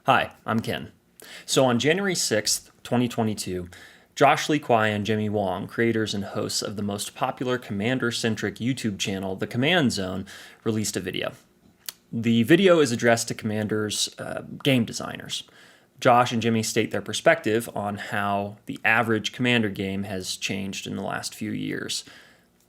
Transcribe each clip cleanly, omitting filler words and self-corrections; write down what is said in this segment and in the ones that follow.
Hi, I'm Ken. So on January 6th, 2022, Josh Lee Kwai and Jimmy Wong, creators and hosts of the most popular commander-centric YouTube channel, The Command Zone, released a video. The video is addressed to commanders, game designers. Josh and Jimmy state their perspective on how the average commander game has changed in the last few years.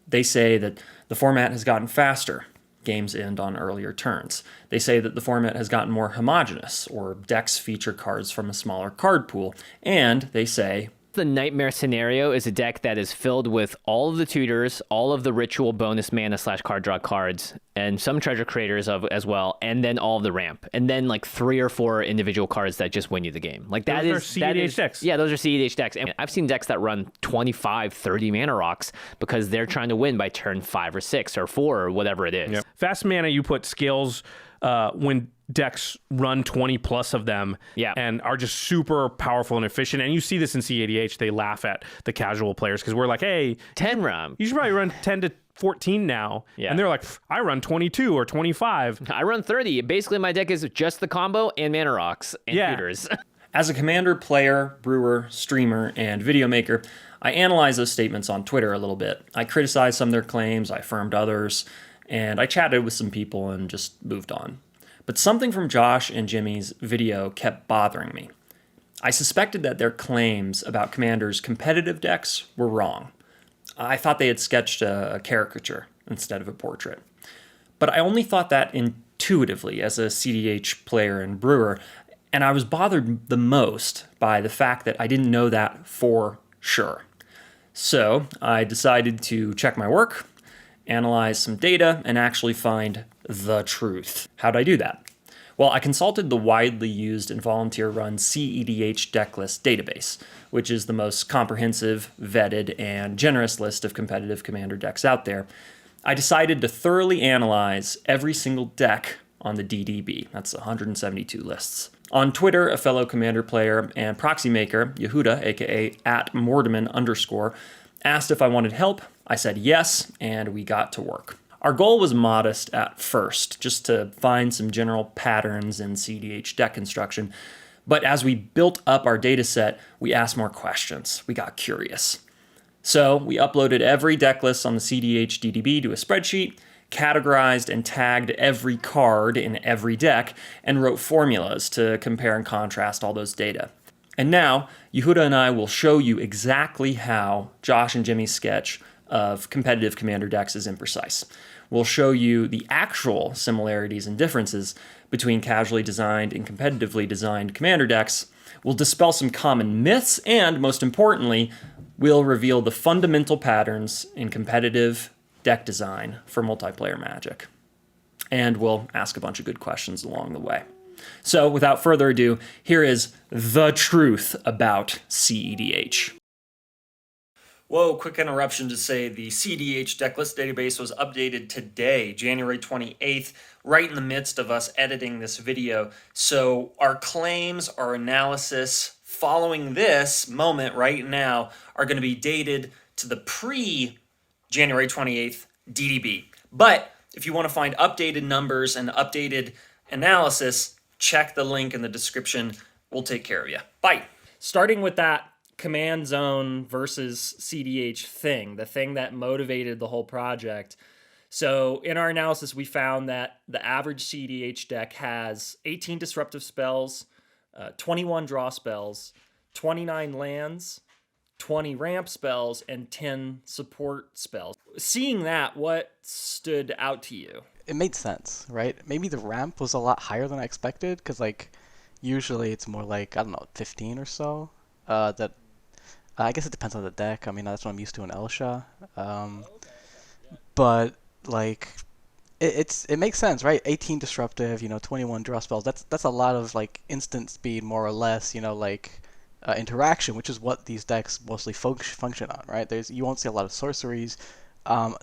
They say that the format has gotten faster. Games end on earlier turns. They say that the format has gotten more homogenous, or decks feature cards from a smaller card pool. And they say, the nightmare scenario is a deck that is filled with all of the tutors, all of the ritual bonus mana / card draw cards, and some treasure creators as well, and then all of the ramp, and then like 3 or 4 individual cards that just win you the game. Like that those are cEDH decks. Yeah, those are cEDH decks. And I've seen decks that run 25, 30 mana rocks because they're trying to win by turn 5 or 6 or 4 or whatever it is. Yep. Fast mana, you put scales when decks run 20 plus of them and are just super powerful and efficient. And you see this in cEDH. They laugh at the casual players because we're like, hey, 10 ramp. You should probably run 10 to 14 now. Yeah. And they're like, I run 22 or 25. I run 30. Basically, my deck is just the combo and mana rocks and tutors. As a commander, player, brewer, streamer, and video maker, I analyzed those statements on Twitter a little bit. I criticized some of their claims, I affirmed others, and I chatted with some people and just moved on. But something from Josh and Jimmy's video kept bothering me. I suspected that their claims about Commander's competitive decks were wrong. I thought they had sketched a caricature instead of a portrait. But I only thought that intuitively as a cEDH player and brewer, and I was bothered the most by the fact that I didn't know that for sure. So I decided to check my work, analyze some data, and actually find the truth. How'd I do that? Well, I consulted the widely used and volunteer-run cEDH decklist database, which is the most comprehensive, vetted, and generous list of competitive commander decks out there. I decided to thoroughly analyze every single deck on the DDB. That's 172 lists. On Twitter, a fellow commander player and proxy maker, Yehuda, aka @Mordeman_, asked if I wanted help. I said yes, and we got to work. Our goal was modest at first, just to find some general patterns in cEDH deck construction. But as we built up our data set, we asked more questions. We got curious. So we uploaded every deck list on the cEDH DDB to a spreadsheet, categorized and tagged every card in every deck, and wrote formulas to compare and contrast all those data. And now, Yehuda and I will show you exactly how Josh and Jimmy's sketch of competitive commander decks is imprecise. We'll show you the actual similarities and differences between casually designed and competitively designed commander decks. We'll dispel some common myths, and most importantly, we'll reveal the fundamental patterns in competitive deck design for multiplayer Magic. And we'll ask a bunch of good questions along the way. So without further ado, here is the truth about cEDH. Whoa, quick interruption to say the cEDH decklist database was updated today, January 28th, right in the midst of us editing this video. So our claims, our analysis following this moment right now are going to be dated to the pre-January 28th DDB. But if you want to find updated numbers and updated analysis, check the link in the description. We'll take care of you. Bye. Starting with that Command Zone versus cEDH thing, the thing that motivated the whole project. So in our analysis, we found that the average cEDH deck has 18 disruptive spells, 21 draw spells, 29 lands, 20 ramp spells, and 10 support spells. Seeing that, what stood out to you? It made sense, right? Maybe the ramp was a lot higher than I expected, because like usually it's more like, I don't know, 15 or so. I guess it depends on the deck. I mean, that's what I'm used to in Elsha. But like, it makes sense, right? 18 disruptive, 21 draw spells. That's a lot of like instant speed, more or less. Interaction, which is what these decks mostly function on, right? You won't see a lot of sorceries.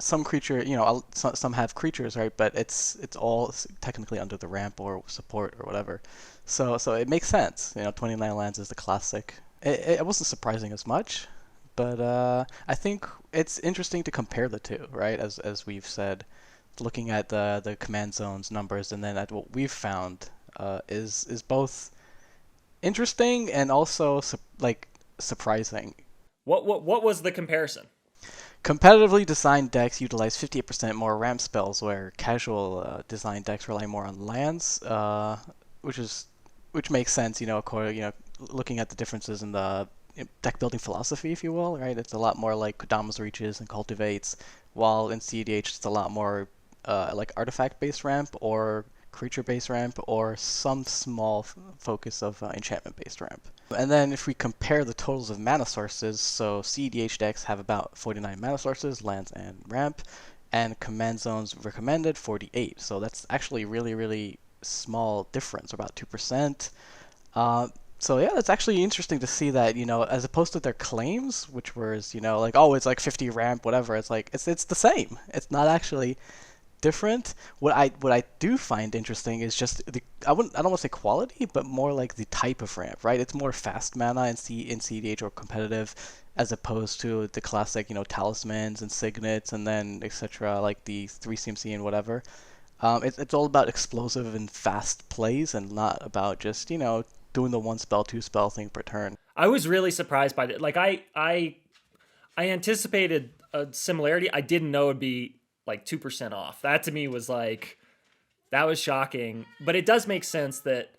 Some creature, some have creatures, right? But it's all technically under the ramp or support or whatever. So it makes sense. 29 lands is the classic. It wasn't surprising as much, but I think it's interesting to compare the two, right? As we've said, looking at the command zone's numbers and then at what we've found is both interesting and also like surprising. What was the comparison? Competitively designed decks utilize 58% more ramp spells, where casual designed decks rely more on lands, which makes sense, looking at the differences in the deck building philosophy, if you will, right? It's a lot more like Kodama's Reaches and Cultivates, while in cEDH it's a lot more like artifact-based ramp or creature-based ramp or some small focus of enchantment-based ramp. And then if we compare the totals of mana sources, so cEDH decks have about 49 mana sources, lands and ramp, and command zones recommended 48. So that's actually really, really small difference, about 2%. So yeah, that's actually interesting to see that, as opposed to their claims, which was, like, oh, it's like 50 ramp, whatever. It's like it's the same. It's not actually different. What I do find interesting is just I don't want to say quality, but more like the type of ramp, right? It's more fast mana in cEDH or competitive, as opposed to the classic, talismans and signets and then etc. like the 3CMC and whatever. It's all about explosive and fast plays and not about just doing the one spell, two spell thing per turn. I was really surprised by that. Like I anticipated a similarity. I didn't know it'd be like 2% off. That to me was like, that was shocking. But it does make sense that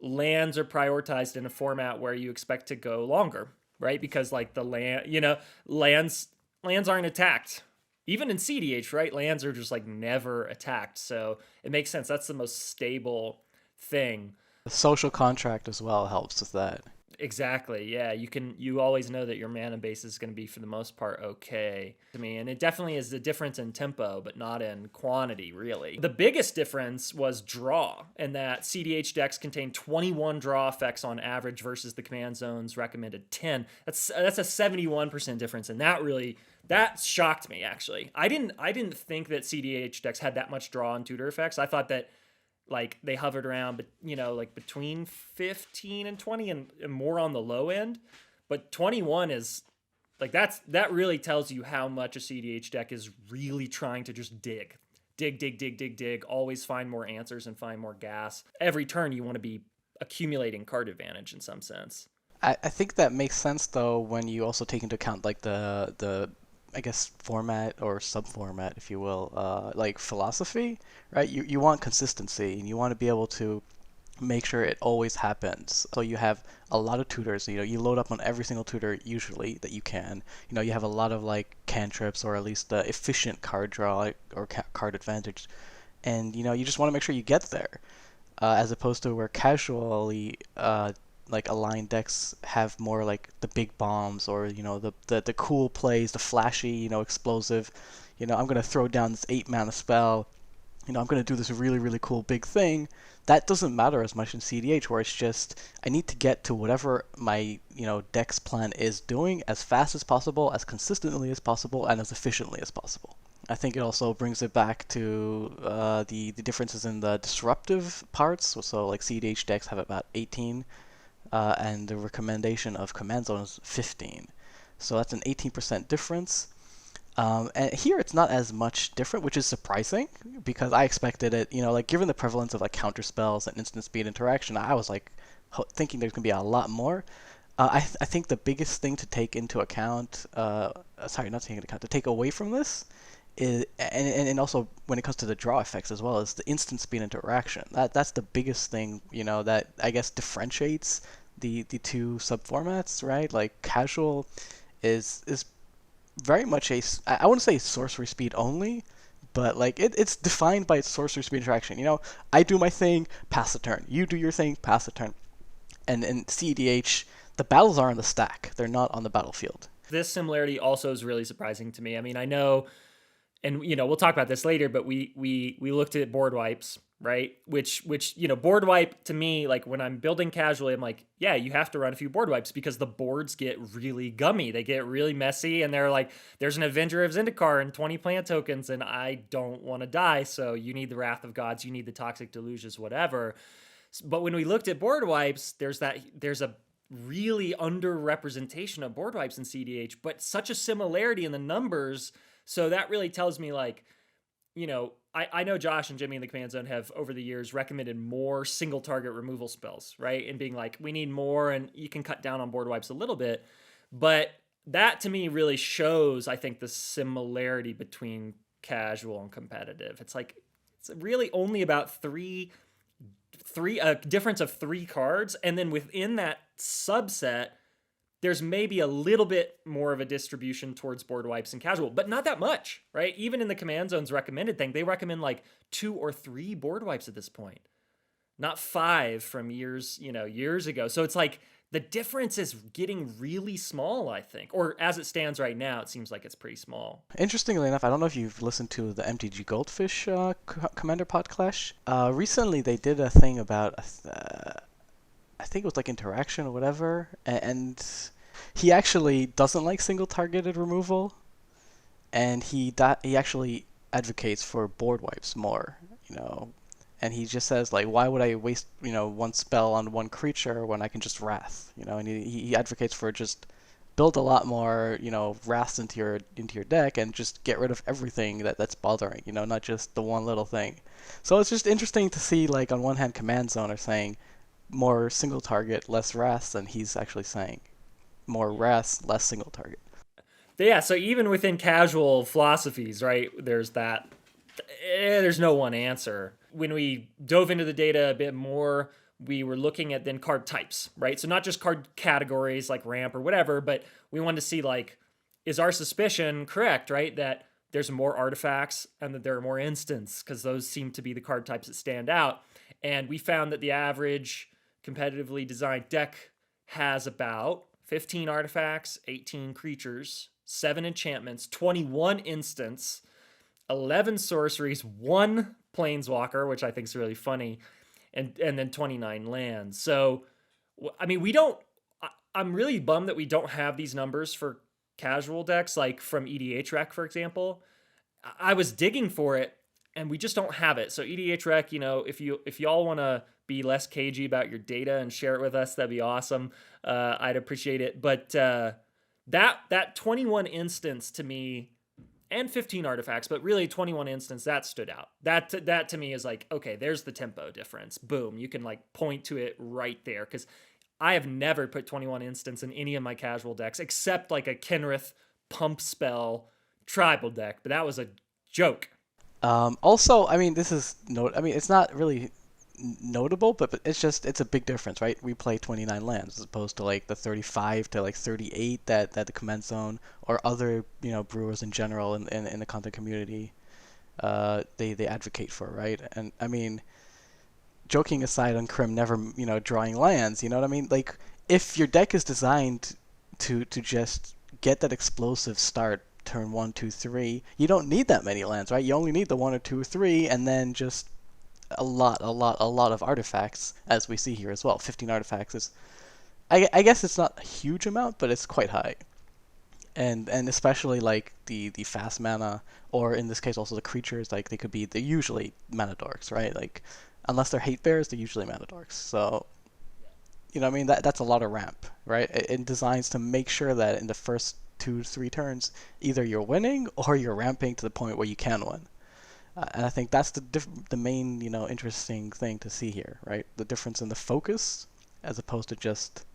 lands are prioritized in a format where you expect to go longer, right? Because like the lands aren't attacked. Even in cEDH, right? Lands are just like never attacked. So it makes sense. That's the most stable thing. The social contract as well helps with that. Exactly. Yeah, you always know that your mana base is going to be for the most part okay to me, and it definitely is the difference in tempo, but not in quantity really. The biggest difference was draw, and that cEDH decks contain 21 draw effects on average versus the command zone's recommended 10. That's a 71% difference, and that shocked me actually. I didn't think that cEDH decks had that much draw and tutor effects. I thought that like they hovered around, but like between 15 and 20 and more on the low end. But 21 is like, that really tells you how much a cEDH deck is really trying to just dig, always find more answers and find more gas. Every turn you want to be accumulating card advantage in some sense. I think that makes sense though when you also take into account like the I guess format or sub-format, if you will, like philosophy, right? You want consistency and you want to be able to make sure it always happens. So you have a lot of tutors, you load up on every single tutor usually that you can. You have a lot of like cantrips or at least efficient card draw or card advantage. And, you just want to make sure you get there, as opposed to where casually like aligned decks have more like the big bombs or the cool plays, the flashy, explosive, I'm gonna throw down this 8 mana spell, I'm gonna do this really, really cool big thing. That doesn't matter as much in cEDH, where it's just I need to get to whatever my deck's plan is doing as fast as possible, as consistently as possible, and as efficiently as possible. I think it also brings it back to the differences in the disruptive parts. So like cEDH decks have about 18. And the recommendation of command zone is 15. So that's an 18% difference. And here it's not as much different, which is surprising because I expected it, like given the prevalence of like counter spells and instant speed interaction, I was like thinking there's going to be a lot more. I think the biggest thing to take into account, to take away from this is, and also when it comes to the draw effects as well, is the instant speed interaction. That's the biggest thing, that I guess differentiates the two subformats, right? Like casual is very much I wouldn't say sorcery speed only, but like it's defined by its sorcery speed interaction. I do my thing, pass the turn. You do your thing, pass the turn. And in cEDH, the battles are on the stack. They're not on the battlefield. This similarity also is really surprising to me. I mean, I know, and we'll talk about this later, but we looked at board wipes, right? Which board wipe to me, like when I'm building casually, I'm like, yeah, you have to run a few board wipes because the boards get really gummy. They get really messy, and they're like, there's an Avenger of Zendikar and 20 plant tokens, and I don't want to die, so you need the Wrath of Gods, you need the Toxic Deluges, whatever. But when we looked at board wipes, there's a really underrepresentation of board wipes in cEDH, but such a similarity in the numbers. So that really tells me, like, I know Josh and Jimmy in the Command Zone have over the years recommended more single target removal spells, right? And being like, we need more, and you can cut down on board wipes a little bit. But that to me really shows, I think, the similarity between casual and competitive. It's like, it's really only about a difference of 3 cards. And then within that subset, there's maybe a little bit more of a distribution towards board wipes and casual, but not that much, right? Even in the Command Zone's recommended thing, they recommend like 2 or 3 board wipes at this point, not 5 from years ago. So it's like the difference is getting really small, I think, or as it stands right now, it seems like it's pretty small. Interestingly enough, I don't know if you've listened to the MTG Goldfish Commander Pod Clash. Recently, they did a thing about I think it was like interaction or whatever, and he actually doesn't like single targeted removal, and he actually advocates for board wipes more, and he just says like, why would I waste one spell on one creature when I can just wrath, and he advocates for just build a lot more wraths into your deck and just get rid of everything that's bothering, not just the one little thing. So it's just interesting to see, like, on one hand Command Zone are saying more single target, less wrath, than he's actually saying more wrath, less single target. Yeah, so even within casual philosophies, right, there's no one answer. When we dove into the data a bit more, we were looking at then card types, right? So not just card categories like ramp or whatever, but we wanted to see, like, is our suspicion correct, right? That there's more artifacts and that there are more instants, because those seem to be the card types that stand out. And we found that the average competitively designed deck has about 15 artifacts, 18 creatures, 7 enchantments, 21 instants, 11 sorceries, 1 planeswalker, which I think is really funny, and then 29 lands. So, I mean, I'm really bummed that we don't have these numbers for casual decks, like from EDH Rec, for example. I was digging for it, and we just don't have it. So EDH Rec, if y'all want to be less cagey about your data and share it with us, that'd be awesome. I'd appreciate it. But that 21 instance to me, and 15 artifacts, but really 21 instance, that stood out. That to me is like, okay, there's the tempo difference. Boom, you can like point to it right there, because I have never put 21 instance in any of my casual decks except like a Kenrith pump spell tribal deck, but that was a joke. Also, I mean, it's not really notable, but it's a big difference, right? We play 29 lands as opposed to like the 35 to like 38 that the Command Zone or other brewers in general in the content community they advocate for, right? And I mean, joking aside on Krim never drawing lands, you know what I mean? Like, if your deck is designed to just get that explosive start turn 1, 2, 3, you don't need that many lands, right? You only need the 1 or 2 or 3, and then just a lot of artifacts, as we see here as well. 15 artifacts is, I guess it's not a huge amount, but it's quite high. And especially like the fast mana, or in this case also the creatures, like they're usually mana dorks, right? Like, unless they're hate bears, they're usually mana dorks. So, I mean, that's a lot of ramp, right? It designs to make sure that in the first 2-3 turns, either you're winning or you're ramping to the point where you can win. And I think that's the main, interesting thing to see here, right? The difference in the focus as opposed to just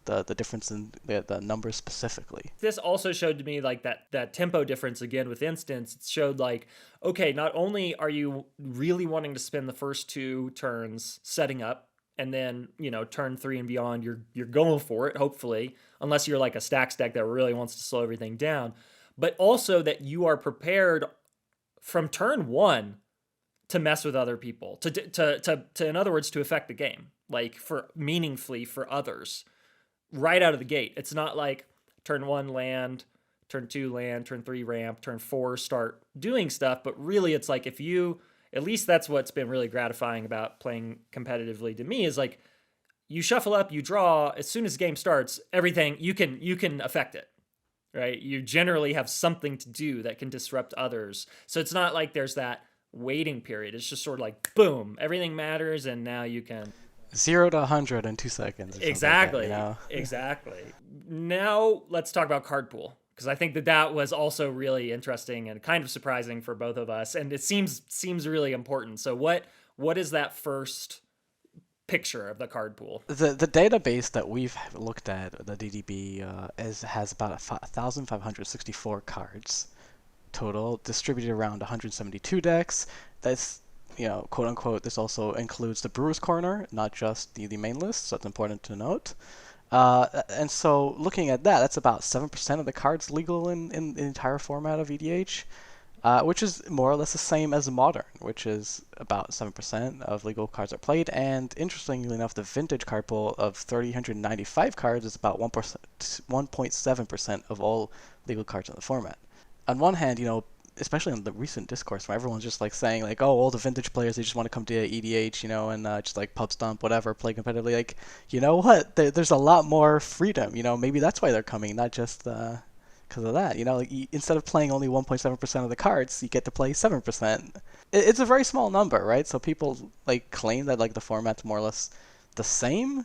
the difference in the numbers specifically. This also showed to me like that tempo difference again with instance. It showed like, okay, not only are you really wanting to spend the first 2 turns setting up, and then, turn 3 and beyond, you're going for it, hopefully, unless you're like a stacks deck that really wants to slow everything down. But also that you are prepared from turn 1 to mess with other people, to in other words, to affect the game, like for meaningfully for others, right out of the gate. It's not like turn 1 land, turn 2 land, turn 3 ramp, turn 4 start doing stuff. But really, it's like if you, at least that's what's been really gratifying about playing competitively to me, is like you shuffle up, you draw, as soon as the game starts, everything, you can affect it, right? You generally have something to do that can disrupt others. So it's not like there's that waiting period. It's just sort of like, boom, everything matters, and now you can... 0 to 100 in 2 seconds. Exactly. Like that, Exactly. Now let's talk about card pool, because I think that was also really interesting and kind of surprising for both of us, and it seems really important. So what is that first picture of the card pool? The database that we've looked at, the DDB, has about 1,564 cards total, distributed around 172 decks. That's, quote unquote, this also includes the Brewer's Corner, not just the main list, so it's important to note. And so looking at that, that's about 7% of the cards legal in the entire format of EDH, which is more or less the same as Modern, which is about 7% of legal cards are played. And interestingly enough, the vintage card pool of 395 cards is about 1.7% of all legal cards in the format. On one hand, especially in the recent discourse where everyone's just like saying like, oh, all the vintage players, they just want to come to EDH, and just like pub stomp, whatever, play competitively. Like, you know what? There's a lot more freedom. Maybe that's why they're coming, not just because of that. Like instead of playing only 1.7% of the cards, you get to play 7%. It's a very small number, right? So people like claim that like the format's more or less the same,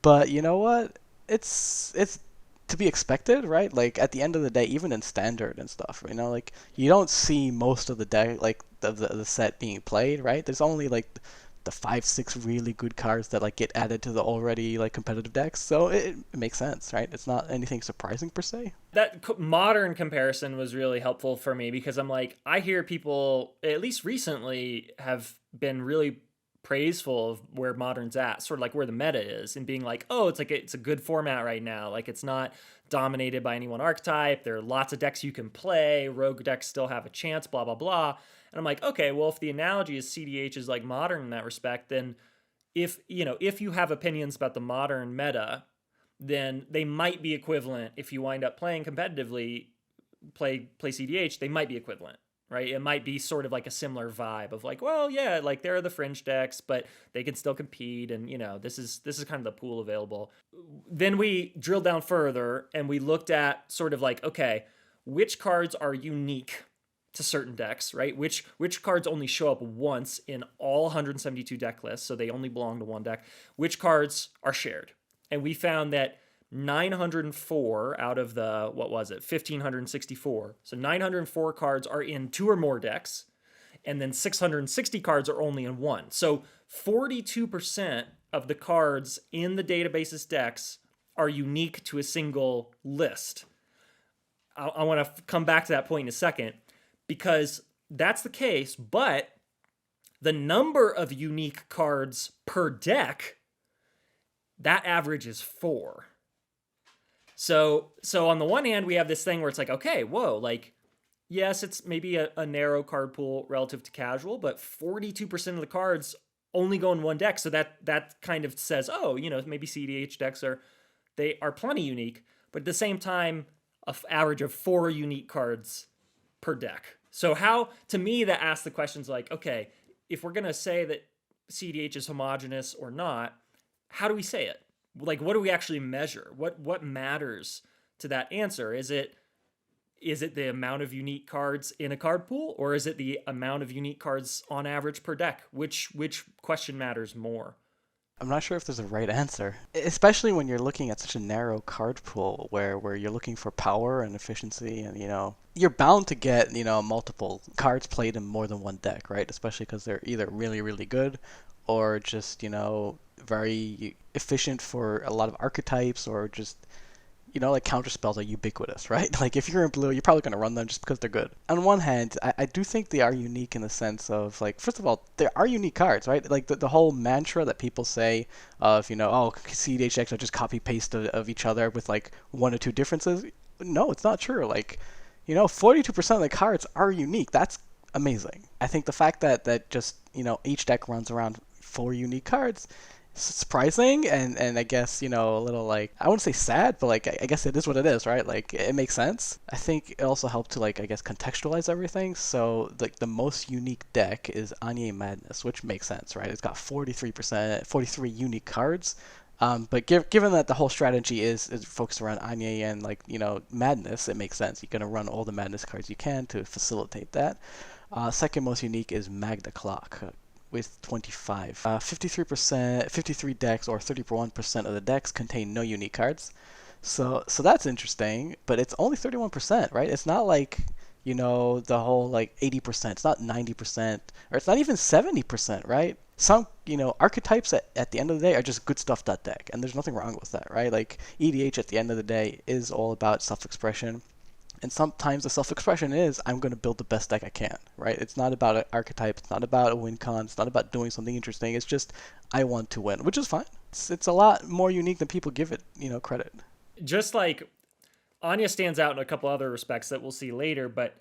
but you know what? It's to be expected, right? Like at the end of the day, even in standard and stuff, like you don't see most of the deck, like the set being played, right? There's only like the 5-6 really good cards that like get added to the already like competitive decks, so it makes sense, right? It's not anything surprising per se. That Modern comparison was really helpful for me because I'm like, I hear people, at least recently, have been really praiseful of where Modern's at, sort of like where the meta is, and being like, oh, it's a good format right now. Like it's not dominated by any one archetype. There are lots of decks you can play. Rogue decks still have a chance, blah, blah, blah. And I'm like, okay, well, if the analogy is cEDH is like Modern in that respect, then if you have opinions about the Modern meta, then they might be equivalent. If you wind up playing competitively, play cEDH, they might be equivalent. Right? It might be sort of like a similar vibe of like, well, yeah, like there are the fringe decks, but they can still compete, and this is kind of the pool available. Then we drilled down further and we looked at sort of like, okay, which cards are unique to certain decks, right? Which cards only show up once in all 172 deck lists, so they only belong to one deck. Which cards are shared? And we found that 904 out of the, 1,564. So 904 cards are in 2 or more decks, and then 660 cards are only in one. So 42% of the cards in the database's decks are unique to a single list. I want to come back to that point in a second, because that's the case, but the number of unique cards per deck, that average is 4. So on the one hand, we have this thing where it's like, okay, whoa, like, yes, it's maybe a narrow card pool relative to casual, but 42% of the cards only go in one deck. So that kind of says, oh, maybe cEDH decks are plenty unique, but at the same time, an average of 4 unique cards per deck. So to me, that asks the questions like, okay, if we're going to say that cEDH is homogenous or not, how do we say it? Like, what do we actually measure? What matters to that answer? Is it the amount of unique cards in a card pool, or is it the amount of unique cards on average per deck? Which question matters more? I'm not sure if there's a right answer, especially when you're looking at such a narrow card pool where you're looking for power and efficiency, and you're bound to get multiple cards played in more than one deck, right? Especially because they're either really, really good or just very efficient for a lot of archetypes, or just like counter spells are ubiquitous, right? Like if you're in blue, you're probably going to run them just because they're good. On one hand, I do think they are unique in the sense of like, first of all, there are unique cards, right? Like the whole mantra that people say of cEDH decks are just copy paste of each other with like 1 or 2 differences. No, it's not true. Like 42% of the cards are unique. That's amazing. I think the fact that just each deck runs around 4 unique cards, surprising, and I guess a little like, I wouldn't say sad, but like I guess it is what it is, right? Like it makes sense. I think it also helped to like, I guess, contextualize everything. So like the most unique deck is Anye Madness, which makes sense, right? It's got 43 unique cards. But given that the whole strategy is focused around Anye and like Madness, it makes sense. You're gonna run all the Madness cards you can to facilitate that. Second most unique is Magna Clock, with 25. 53 decks, or 31% of the decks, contain no unique cards. So that's interesting, but it's only 31%, right? It's not like, the whole like 80%. It's not 90%, or it's not even 70%, right? Some, archetypes at the end of the day are just good stuff deck, and there's nothing wrong with that, right? Like EDH at the end of the day is all about self-expression. And sometimes the self-expression is, I'm going to build the best deck I can, right? It's not about an archetype. It's not about a win con. It's not about doing something interesting. It's just, I want to win, which is fine. It's a lot more unique than people give it, credit. Just like Anya stands out in a couple other respects that we'll see later, but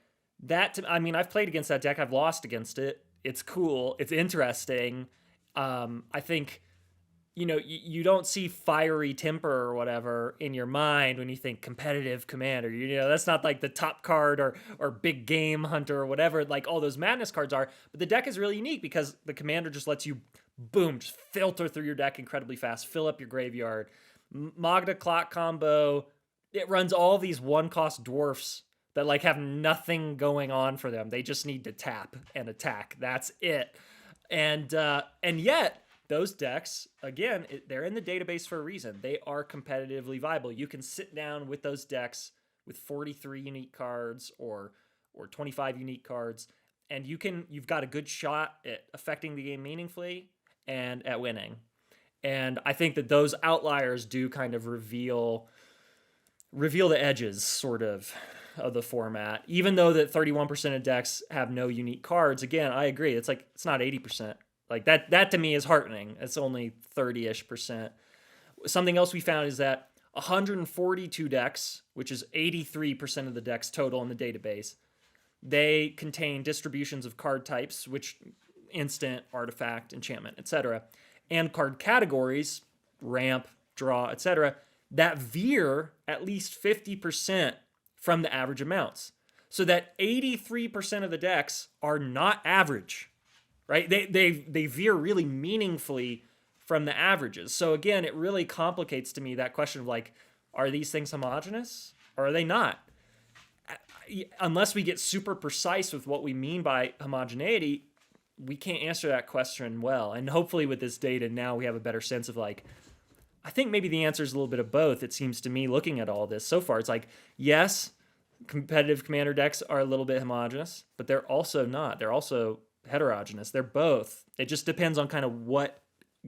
I've played against that deck. I've lost against it. It's cool. It's interesting. I think, you don't see fiery temper or whatever in your mind when you think competitive commander. That's not like the top card or big game hunter or whatever, like all those madness cards are. But the deck is really unique because the commander just lets you, boom, just filter through your deck incredibly fast, fill up your graveyard. Magda clock combo, it runs all these one-cost dwarfs that like have nothing going on for them. They just need to tap and attack. That's it. And yet those decks, again, they're in the database for a reason. They are competitively viable. You can sit down with those decks with 43 unique cards or 25 unique cards, and you've got a good shot at affecting the game meaningfully and at winning. And I think that those outliers do kind of reveal the edges sort of the format. Even though that 31% of decks have no unique cards, again, I agree. It's like, it's not 80%. Like that to me is heartening. It's only 30-ish%. Something else we found is that 142 decks, which is 83% of the decks total in the database, they contain distributions of card types, which instant, artifact, enchantment, etc., and card categories, ramp, draw, etc., that veer at least 50% from the average amounts. So that 83% of the decks are not average, right? They veer really meaningfully from the averages. So again, it really complicates to me that question of like, are these things homogenous or are they not? Unless we get super precise with what we mean by homogeneity, we can't answer that question well. And hopefully with this data now we have a better sense of like, I think maybe the answer is a little bit of both. It seems to me looking at all this so far, it's like, yes, competitive commander decks are a little bit homogenous, but they're also not. They're also heterogeneous. They're both. It just depends on kind of what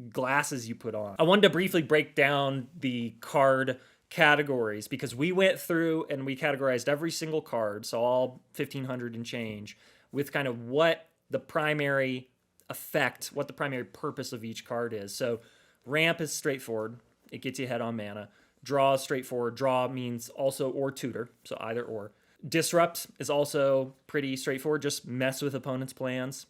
glasses you put on. I wanted to briefly break down the card categories because we went through and we categorized every single card, so all 1,500 and change, with kind of what the primary effect, what the primary purpose of each card is. So ramp is straightforward. It gets you ahead on mana. Draw is straightforward. Draw means also or tutor, so either or. Disrupt is also pretty straightforward. Just mess with opponents' plans.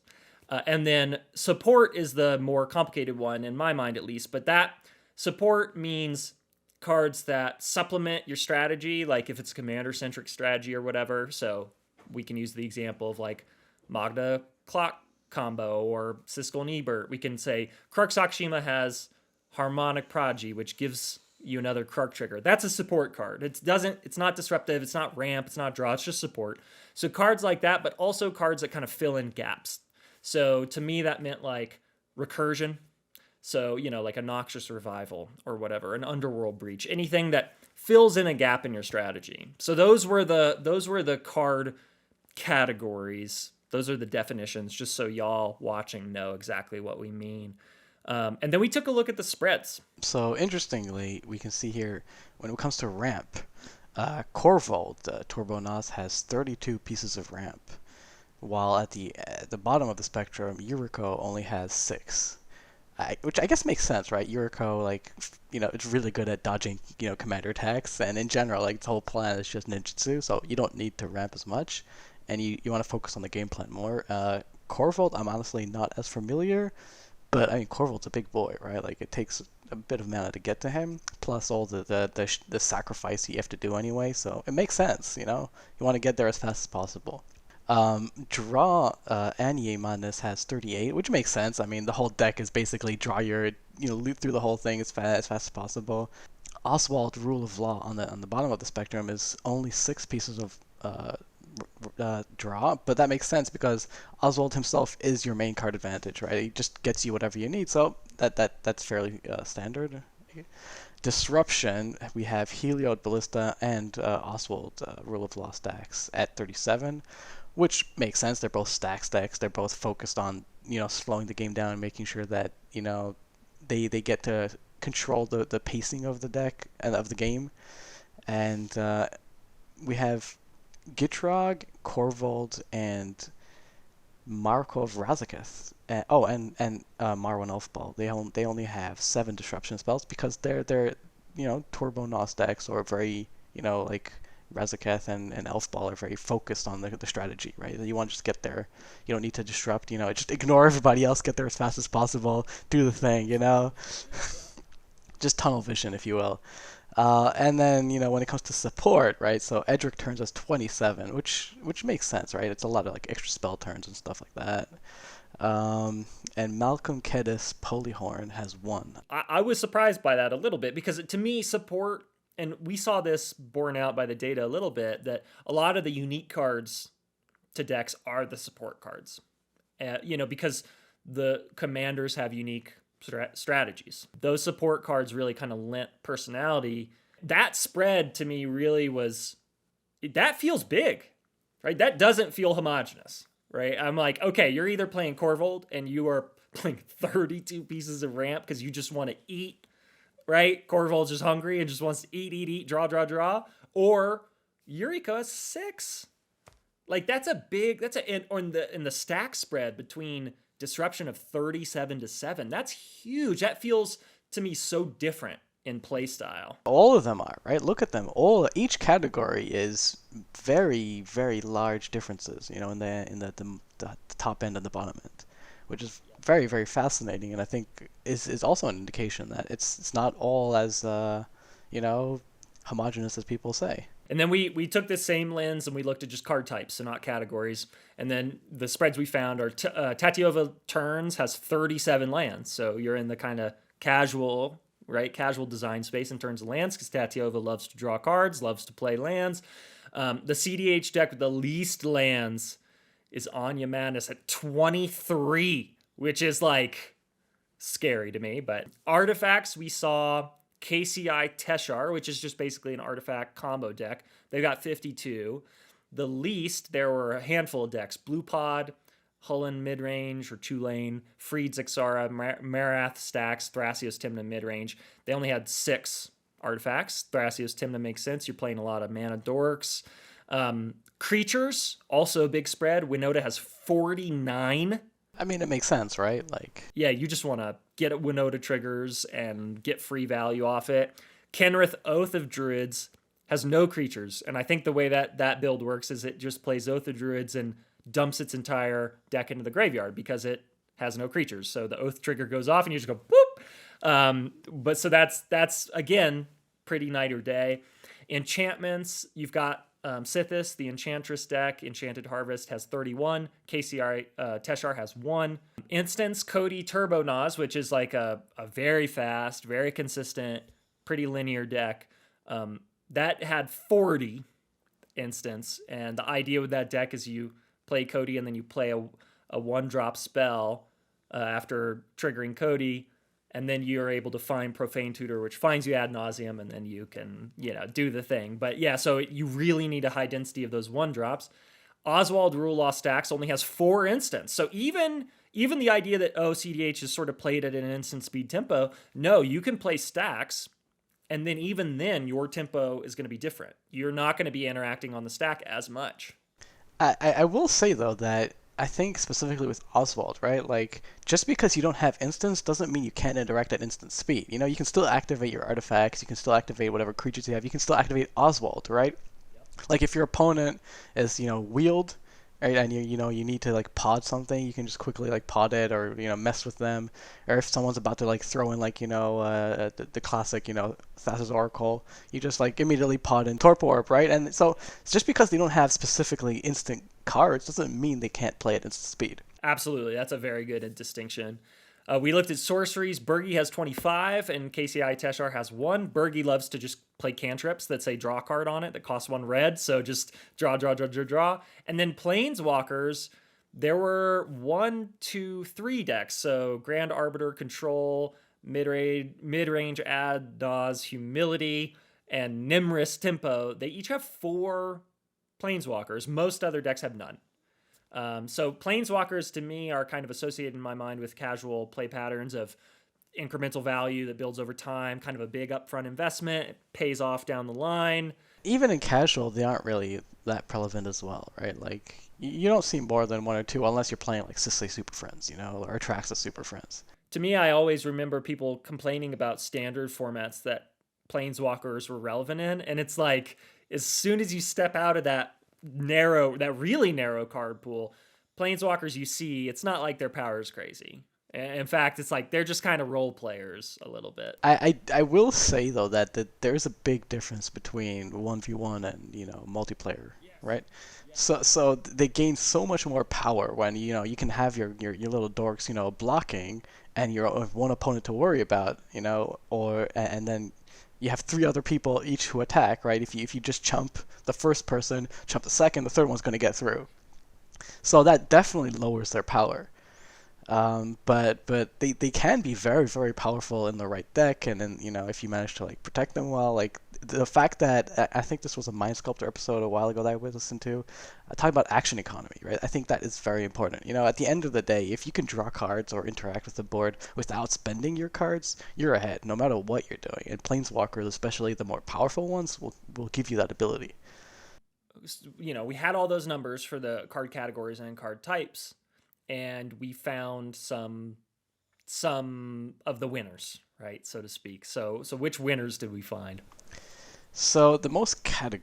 And then support is the more complicated one, in my mind at least. But that support means cards that supplement your strategy, like if it's a commander-centric strategy or whatever. So we can use the example of like Magda Clock combo or Siskel and Ebert. We can say Krark Sakshima has Harmonic Prodigy, which gives you another Krark trigger. That's a support card. It's not disruptive, it's not ramp, it's not draw, it's just support. So cards like that, but also cards that kind of fill in gaps. So to me that meant like recursion. So, like a Noxious Revival or whatever, an Underworld Breach, anything that fills in a gap in your strategy. So those were the card categories. Those are the definitions, just so y'all watching know exactly what we mean. And then we took a look at the spreads. So interestingly, we can see here when it comes to ramp, Corvolt, Turbo Nos, has 32 pieces of ramp, while at the bottom of the spectrum, Yuriko only has 6. Which I guess makes sense, right? Yuriko, it's really good at dodging, commander attacks, and in general, its whole plan is just ninjutsu, so you don't need to ramp as much, and you want to focus on the game plan more. Corvolt, I'm honestly not as familiar, but Corvolt's a big boy, right? Like it takes a bit of mana to get to him, plus all the sacrifice you have to do anyway, so it makes sense, You want to get there as fast as possible. Draw Anye Madness has 38, which makes sense. The whole deck is basically draw your, loot through the whole thing as fast as possible. Oswald Rule of Law on the bottom of the spectrum is only 6 pieces of draw, but that makes sense because Oswald himself is your main card advantage, right? He just gets you whatever you need, so that's fairly standard. Disruption, we have Heliod Ballista and Oswald Rule of Law stacks at 37, which makes sense. They're both stacks decks. They're both focused on, slowing the game down and making sure that, they get to control the pacing of the deck and of the game. And we have Gitrog, Corvolt, and Markov Razaketh. And Marwan Elfball. They only have 7 disruption spells because they're Turbo Nos decks, or very, like Razaketh and Elfball are very focused on the strategy, right? You want to just get there. You don't need to disrupt, just ignore everybody else, get there as fast as possible, do the thing, just tunnel vision, if you will. And then, when it comes to support, right? So Edric turns us 27, which makes sense, right? It's a lot of like extra spell turns and stuff like that. And Malcolm Kedis Polyhorn has 1. I was surprised by that a little bit, because to me, support, and we saw this borne out by the data a little bit, that a lot of the unique cards to decks are the support cards. Because the commanders have unique strategies. Those support cards really kind of lent personality. That spread to me really that feels big, right? That doesn't feel homogenous, right? I'm like, okay, you're either playing Corvold and you are playing 32 pieces of ramp because you just want to eat, right? Corvold's just hungry and just wants to eat, draw, or Eureka has 6. Like in the stack spread between disruption of 37 to 7. That's huge. That feels to me so different in playstyle. All of them are, right? Look at them. Each category is very, very large differences, in the top end and the bottom end, which is very, very fascinating, and I think is also an indication that it's not all as homogenous as people say. And then we took this same lens and we looked at just card types, so not categories. And then the spreads we found are Tatiova Turns has 37 lands. So you're in the kind of casual design space in terms of lands, because Tatiova loves to draw cards, loves to play lands. The cEDH deck with the least lands is Anya Madness at 23, which is like scary to me. But artifacts, we saw KCI Teshar, which is just basically an artifact combo deck. They got 52. The least, there were a handful of decks. Blue Pod, Hullen midrange or Tulane, Freed Zixara, Marath stacks, Thrasios Tymna midrange. They only had 6 artifacts. Thrasios Tymna makes sense. You're playing a lot of mana dorks. Creatures, also a big spread. Winota has 49. I mean, it makes sense, right? Yeah, you just want to get Winota triggers and get free value off it. Kenrith, Oath of Druids, has no creatures. And I think the way that build works is it just plays Oath of Druids and dumps its entire deck into the graveyard because it has no creatures. So the Oath trigger goes off and you just go boop. But so that's again, pretty night or day. Enchantments, you've got Sithis, the Enchantress deck. Enchanted Harvest has 31. KCI Teshar has 1. Instance, Cody Turbo Nas, which is like a very fast, very consistent, pretty linear deck. That had 40 instance. And the idea with that deck is you play Cody and then you play a 1-drop spell after triggering Cody. And then you're able to find Profane Tutor, which finds you ad nauseum, and then you can, do the thing. But yeah, so you really need a high density of those 1-drops. Oswald Rule Law stacks only has 4 instants. So even the idea that, cEDH is sort of played at an instant speed tempo, no, you can play stacks, and then even then, your tempo is going to be different. You're not going to be interacting on the stack as much. I will say, though, that I think specifically with Oswald, right? Like, just because you don't have instants doesn't mean you can't interact at instant speed. You can still activate your artifacts. You can still activate whatever creatures you have. You can still activate Oswald, right? Like, if your opponent is, wheeled, right, and you need to like pod something, you can just quickly like pod it, or mess with them. Or if someone's about to like throw in like the classic Thassa's Oracle, you just like immediately pod in Torpor Orb, right? And so just because they don't have specifically instant cards doesn't mean they can't play at instant speed. Absolutely, that's a very good distinction. We looked at sorceries. Bergie has 25, and KCI Teshar has 1. Bergie loves to just play cantrips that say draw card on it that costs 1 red, so just draw. And then Planeswalkers, there were 1, 2, 3 decks. So Grand Arbiter, Control, mid-range Adaz Humility, and Nimrus Tempo. They each have 4 Planeswalkers. Most other decks have none. So Planeswalkers to me are kind of associated in my mind with casual play patterns of incremental value that builds over time, kind of a big upfront investment, it pays off down the line. Even in casual, they aren't really that prevalent as well, right? Like, you don't see more than 1 or 2 unless you're playing like Sicily Super Friends, or Atraxa Super Friends. To me, I always remember people complaining about standard formats that Planeswalkers were relevant in, and it's like, as soon as you step out of that really narrow card pool, Planeswalkers you see, it's not like their power is crazy. In fact, it's like they're just kind of role players a little bit. I will say though that there's a big difference between 1v1 and multiplayer, right? So they gain so much more power when you can have your little dorks blocking and you have one opponent to worry about, and then you have 3 other people each who attack, right? If you just chump the first person, chump the second, the third one's going to get through. So that definitely lowers their power. But they can be very, very powerful in the right deck, and then if you manage to like protect them well, like the fact that I think this was a Mind Sculptor episode a while ago that I listened to, talking about action economy, right? I think that is very important. At the end of the day, if you can draw cards or interact with the board without spending your cards, you're ahead, no matter what you're doing. And Planeswalkers, especially the more powerful ones, will give you that ability. We had all those numbers for the card categories and card types, and we found some of the winners, right, so to speak. So which winners did we find? So the most common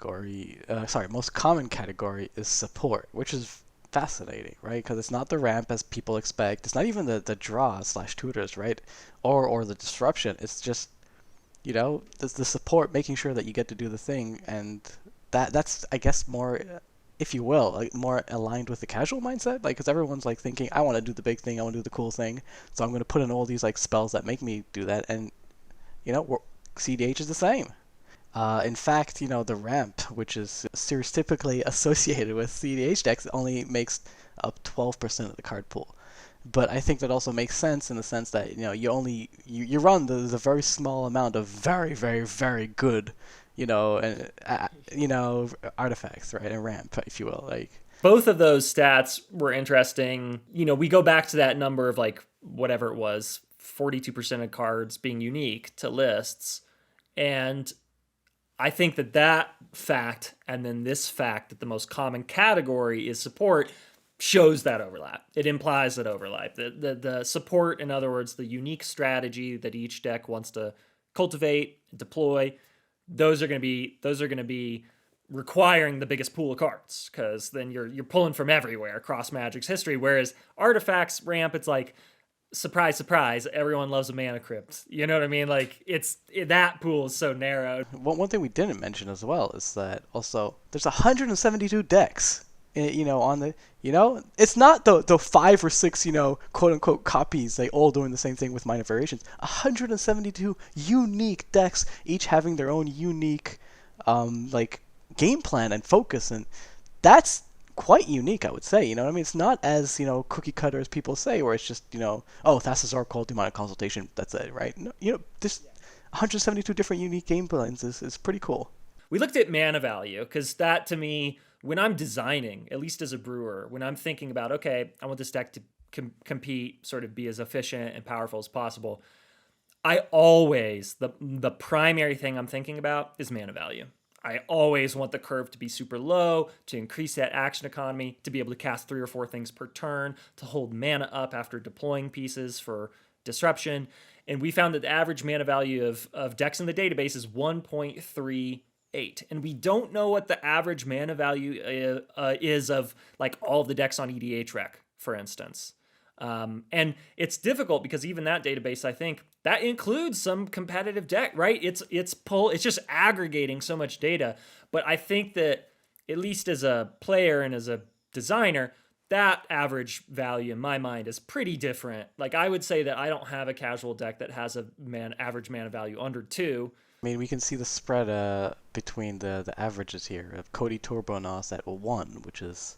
category is support, which is fascinating, right? Because it's not the ramp as people expect. It's not even the draw / tutors, right? Or the disruption. It's just, the support, making sure that you get to do the thing, and that's I guess more, if you will, like more aligned with the casual mindset, like because everyone's like thinking, I want to do the big thing, I want to do the cool thing, so I'm going to put in all these like spells that make me do that, and cEDH is the same. In fact, the ramp, which is stereotypically associated with cEDH decks, only makes up 12% of the card pool. But I think that also makes sense in the sense that you run the very small amount of very, very, very good artifacts, right, and ramp, if you will. Like, both of those stats were interesting. We go back to that number of like whatever it was, 42% of cards being unique to lists, and I think that fact, and then this fact that the most common category is support, shows that overlap. It implies that overlap. The support, in other words, the unique strategy that each deck wants to cultivate, deploy, those are going to be requiring the biggest pool of cards, because then you're pulling from everywhere across Magic's history. Whereas artifacts ramp, it's like, surprise, surprise, everyone loves a mana crypt. You know what I mean? Like, that pool is so narrow. One thing we didn't mention as well is that also there's 172 decks. On the, it's not the 5 or 6, quote unquote copies, they all doing the same thing with minor variations. 172 unique decks, each having their own unique, like game plan and focus, and that's quite unique, I would say. I mean, it's not as cookie cutter as people say, where it's just Thassa's Oracle, Demonic Consultation, that's it, right? No, this 172 different unique game plans is pretty cool. We looked at mana value, because that to me, when I'm designing, at least as a brewer, when I'm thinking about, okay, I want this deck to compete, sort of be as efficient and powerful as possible, I always, the primary thing I'm thinking about is mana value. I always want the curve to be super low, to increase that action economy, to be able to cast 3 or 4 things per turn, to hold mana up after deploying pieces for disruption. And we found that the average mana value of decks in the database is 1.38. And we don't know what the average mana value is of like all the decks on EDH Rec, for instance. And it's difficult because even that database, I think, that includes some competitive deck, right? It's just aggregating so much data. But I think that at least as a player and as a designer, that average value in my mind is pretty different. Like, I would say that I don't have a casual deck that has a average mana value under 2. I mean, we can see the spread between the averages here of Cody Turbonos at 1, which is,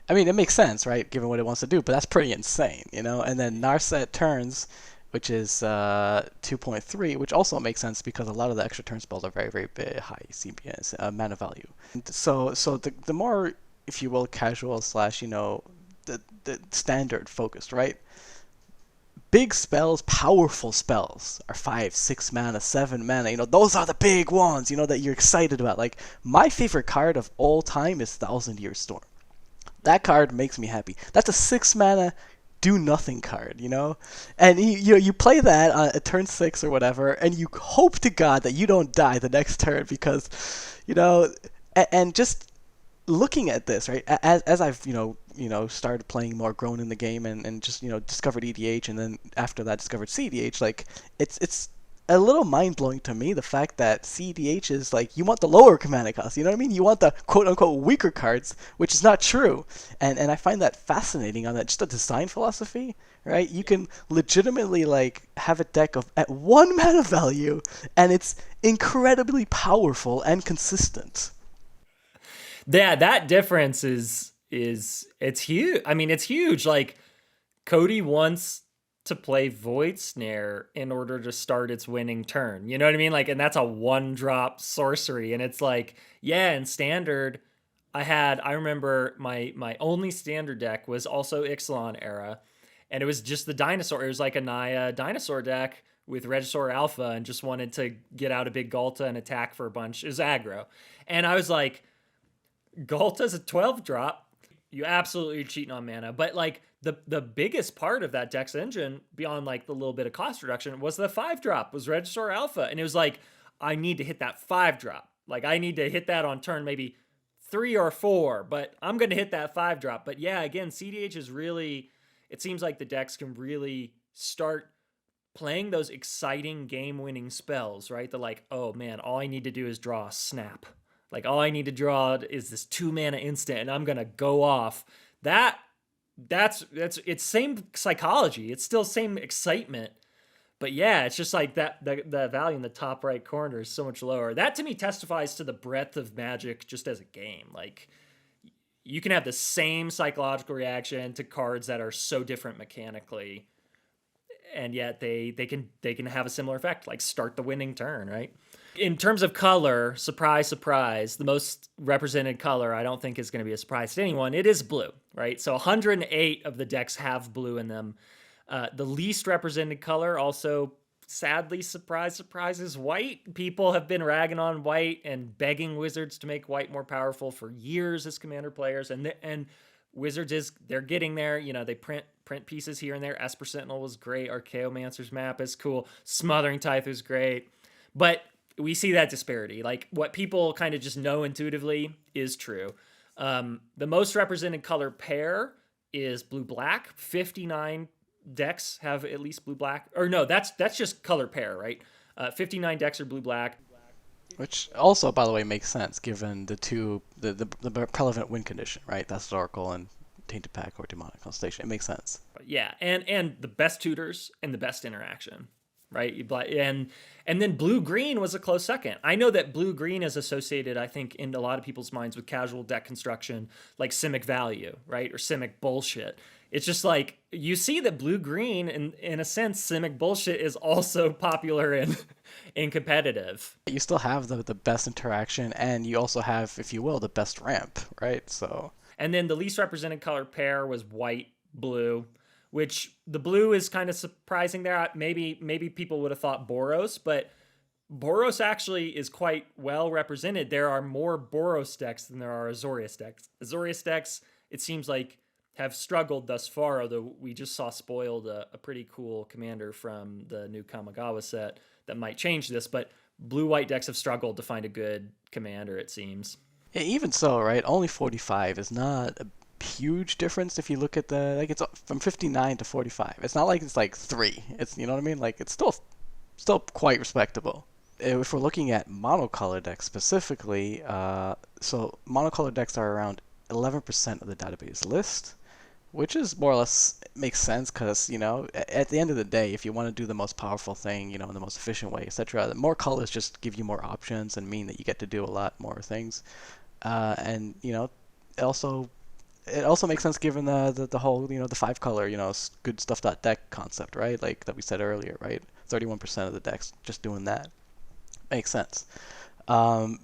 I mean, it makes sense, right, given what it wants to do, but that's pretty insane, And then Narset turns which is 2.3, which also makes sense because a lot of the extra turn spells are very, very big, high CPS, mana value. And so the more, if you will, casual slash, the standard focused, right? Big spells, powerful spells are 5, 6 mana, 7 mana. Those are the big ones, that you're excited about. Like, my favorite card of all time is Thousand Year Storm. That card makes me happy. That's a 6 mana do nothing card, and you play that on a turn 6 or whatever, and you hope to God that you don't die the next turn because, and just looking at this, right, as I've started playing more, grown in the game, and just discovered EDH, and then after that discovered cEDH, like it's a little mind-blowing to me, the fact that cEDH is like, you want the lower mana cost, you know what I mean? You want the quote-unquote weaker cards, which is not true. And I find that fascinating on that, just a design philosophy, right? You can legitimately like have a deck at 1 mana value, and it's incredibly powerful and consistent. Yeah, that difference is it's huge. I mean, it's huge. Like, Cody wants to play Void Snare in order to start its winning turn. You know what I mean? Like, and that's a 1-drop sorcery. And it's like, yeah, in Standard, I remember my only Standard deck was also Ixalan era. And it was just the dinosaur. It was like a Naya dinosaur deck with Regisaur Alpha, and just wanted to get out a big Galta and attack for a bunch. It was aggro. And I was like, Galta's a 12-drop. You absolutely are cheating on mana. But like, the biggest part of that deck's engine, beyond like the little bit of cost reduction, was the 5-drop, was Regisaur Alpha. And it was like, I need to hit that 5-drop. Like, I need to hit that on turn maybe 3 or 4, but I'm going to hit that 5-drop. But yeah, again, cEDH is really, it seems like the decks can really start playing those exciting game-winning spells, right? They're like, oh man, all I need to do is draw a snap. Like, all I need to draw is this 2 mana instant, and I'm going to go off. That's it's same psychology. It's still same excitement. But yeah, it's just like that the value in the top right corner is so much lower. That to me testifies to the breadth of Magic just as a game. Like, you can have the same psychological reaction to cards that are so different mechanically, and yet they can have a similar effect, like start the winning turn, right? In terms of color, surprise, surprise, the most represented color I don't think is going to be a surprise to anyone. It is blue, right? So 108 of the decks have blue in them. The least represented color, also sadly, surprise, surprise, is white. People have been ragging on white and begging Wizards to make white more powerful for years as Commander players, and Wizards they're getting there. They print pieces here and there. Esper Sentinel was great. Archaeomancer's map is cool. Smothering Tithe is great, but we see that disparity. Like, what people kind of just know intuitively is true. The most represented color pair is blue-black. 59 decks have at least blue-black. Or no, that's just color pair, right? 59 decks are blue-black. Which also, by the way, makes sense given the relevant win condition, right? That's Oracle and Tainted Pack or Demonic Constellation. It makes sense. Yeah, and the best tutors and the best interaction. Right, and then blue-green was a close second. I know that blue-green is associated, I think, in a lot of people's minds with casual deck construction, like Simic Value, right, or Simic Bullshit. It's just like, you see that blue-green, in a sense, Simic Bullshit is also popular in competitive. You still have the best interaction, and you also have, if you will, the best ramp, right? So. And then the least represented color pair was white-blue, which the blue is kind of surprising there. Maybe people would have thought Boros, but Boros actually is quite well represented. There are more Boros decks than there are Azorius decks. Azorius decks, it seems like, have struggled thus far, although we just saw spoiled a pretty cool commander from the new Kamigawa set that might change this, but blue-white decks have struggled to find a good commander, it seems. Yeah, even so, right, only 45 is not a huge difference if you look at it's from 59 to 45. It's not like it's like 3. It's, you know what I mean? Like, it's still quite respectable. If we're looking at monocolor decks specifically, so monocolor decks are around 11% of the database list, which is more or less makes sense because, at the end of the day, if you want to do the most powerful thing, in the most efficient way, etc., the more colors just give you more options and mean that you get to do a lot more things. And, also it also makes sense given the whole, the 5-color, good stuff.deck concept, right? Like that we said earlier, right? 31% of the decks just doing that. Makes sense.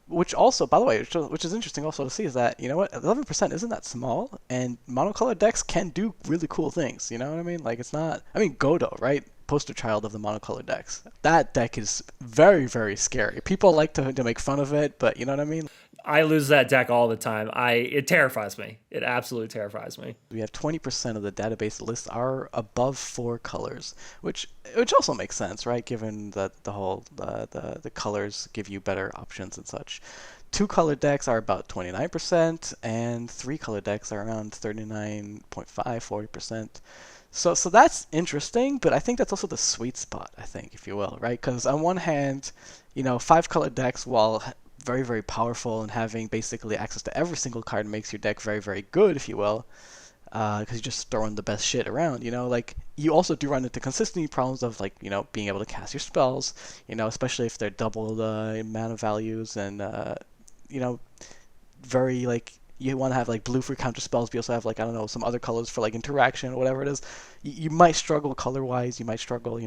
Which also, by the way, which is interesting also to see is that, 11% isn't that small, and monocolored decks can do really cool things. You know what I mean? Like, it's not. I mean, Godo, right? Poster child of the monocolored decks. That deck is very, very scary. People like to make fun of it, but you know what I mean? I lose that deck all the time. It terrifies me. It absolutely terrifies me. We have 20% of the database lists are above 4 colors, which also makes sense, right? Given that the whole the colors give you better options and such. 2-color decks are about 29%, and 3-color decks are around 39.5, 40%. So that's interesting, but I think that's also the sweet spot, I think, if you will, right? Because on one hand, 5-color decks, while very, very powerful and having basically access to every single card makes your deck very, very good, if you will, because you're just throwing the best shit around, like you also do run into consistency problems of like, being able to cast your spells, especially if they're double the mana values and, very like, you want to have like blue for counter spells, but you also have like, I don't know, some other colors for like interaction or whatever it is. You might struggle color-wise, you might struggle,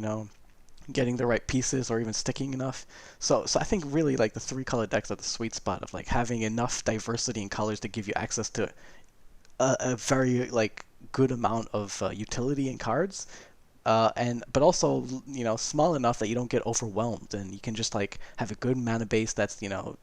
getting the right pieces or even sticking enough. So I think really like the 3-color decks are the sweet spot of like having enough diversity in colors to give you access to a very like good amount of utility in cards, but also small enough that you don't get overwhelmed and you can just like have a good mana base that's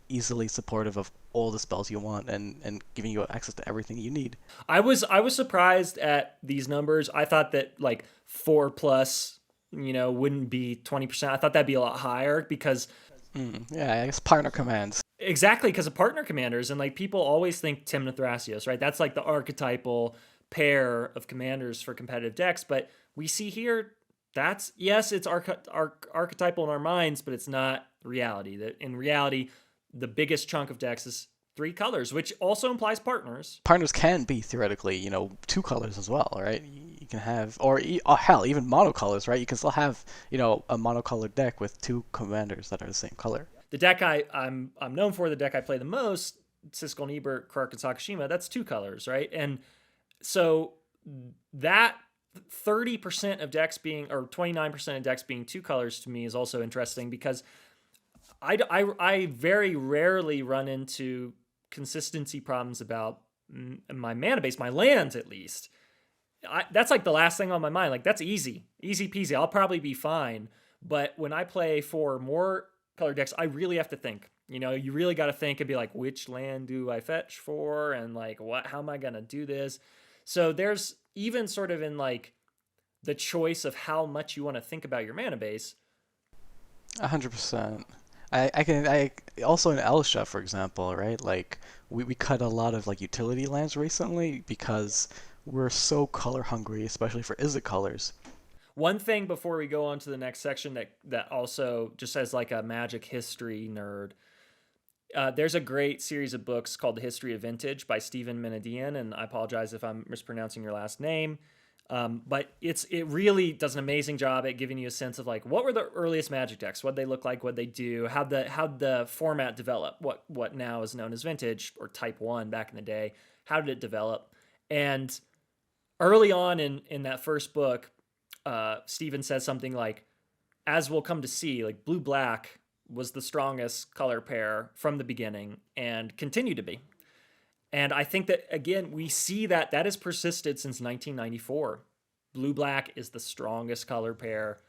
easily supportive of all the spells you want and giving you access to everything you need. I was surprised at these numbers. I thought that like 4 plus wouldn't be 20%. I thought that'd be a lot higher because I guess partner commands. Exactly, because of partner commanders, and like people always think Tymna Thrasios, right? That's like the archetypal pair of commanders for competitive decks, but we see here that's, yes, it's archetypal in our minds, but it's not reality. That in reality, the biggest chunk of decks is 3 colors, which also implies partners. Partners can be theoretically, 2 colors as well, right? You can have, or hell, even monocolors, right? You can still have, a monocolored deck with 2 commanders that are the same color. The deck I'm known for, the deck I play the most, Siskel and Ebert, Kark and Sakashima, that's 2 colors, right? And so that 30% of decks being, or 29% of decks being 2 colors to me is also interesting because I very rarely run into consistency problems about my mana base, my lands at least. That's like the last thing on my mind. Like that's easy peasy. I'll probably be fine. But when I play for more color decks, I really have to think. You really got to think and be like, which land do I fetch for? And like, how am I going to do this? So there's even sort of in like the choice of how much you want to think about your mana base. 100%. I also in Elsha, for example, right? Like we cut a lot of like utility lands recently because we're so color hungry, especially for Izzet colors. One thing before we go on to the next section that also just as like a Magic history nerd, there's a great series of books called The History of Vintage by Stephen Minadian, and I apologize if I'm mispronouncing your last name. But it really does an amazing job at giving you a sense of like what were the earliest Magic decks, what they look like, what they do, how the format develop, what now is known as Vintage or Type 1 back in the day, how did it develop? And early on in that first book, Stephen says something like, as we'll come to see, like blue-black was the strongest color pair from the beginning and continue to be. And I think that, again, we see that has persisted since 1994. Blue-black is the strongest color pair.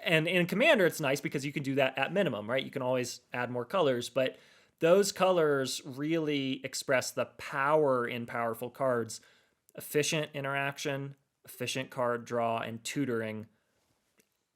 And in Commander, it's nice because you can do that at minimum, right? You can always add more colors, but those colors really express the power in powerful cards. Efficient interaction, efficient card draw, and tutoring.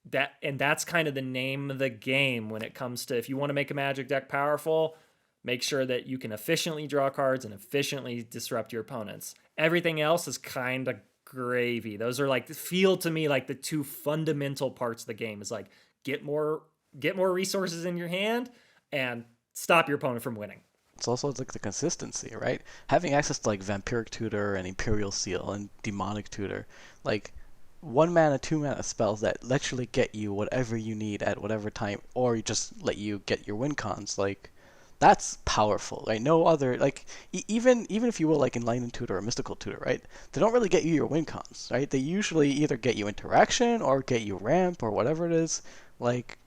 That's kind of the name of the game when it comes to, if you want to make a Magic deck powerful, make sure that you can efficiently draw cards and efficiently disrupt your opponents. Everything else is kind of gravy. Those are like, feel to me like the 2 fundamental parts of the game is like get more resources in your hand and stop your opponent from winning. It's also like the consistency, right? Having access to like Vampiric Tutor and Imperial Seal and Demonic Tutor, like 1 mana, 2 mana spells that literally get you whatever you need at whatever time, or just let you get your win cons. Like That's powerful, right? No other, like, even if you will, like Enlightened Tutor or Mystical Tutor, right? They don't really get you your win cons, right? They usually either get you interaction or get you ramp or whatever it is. Like,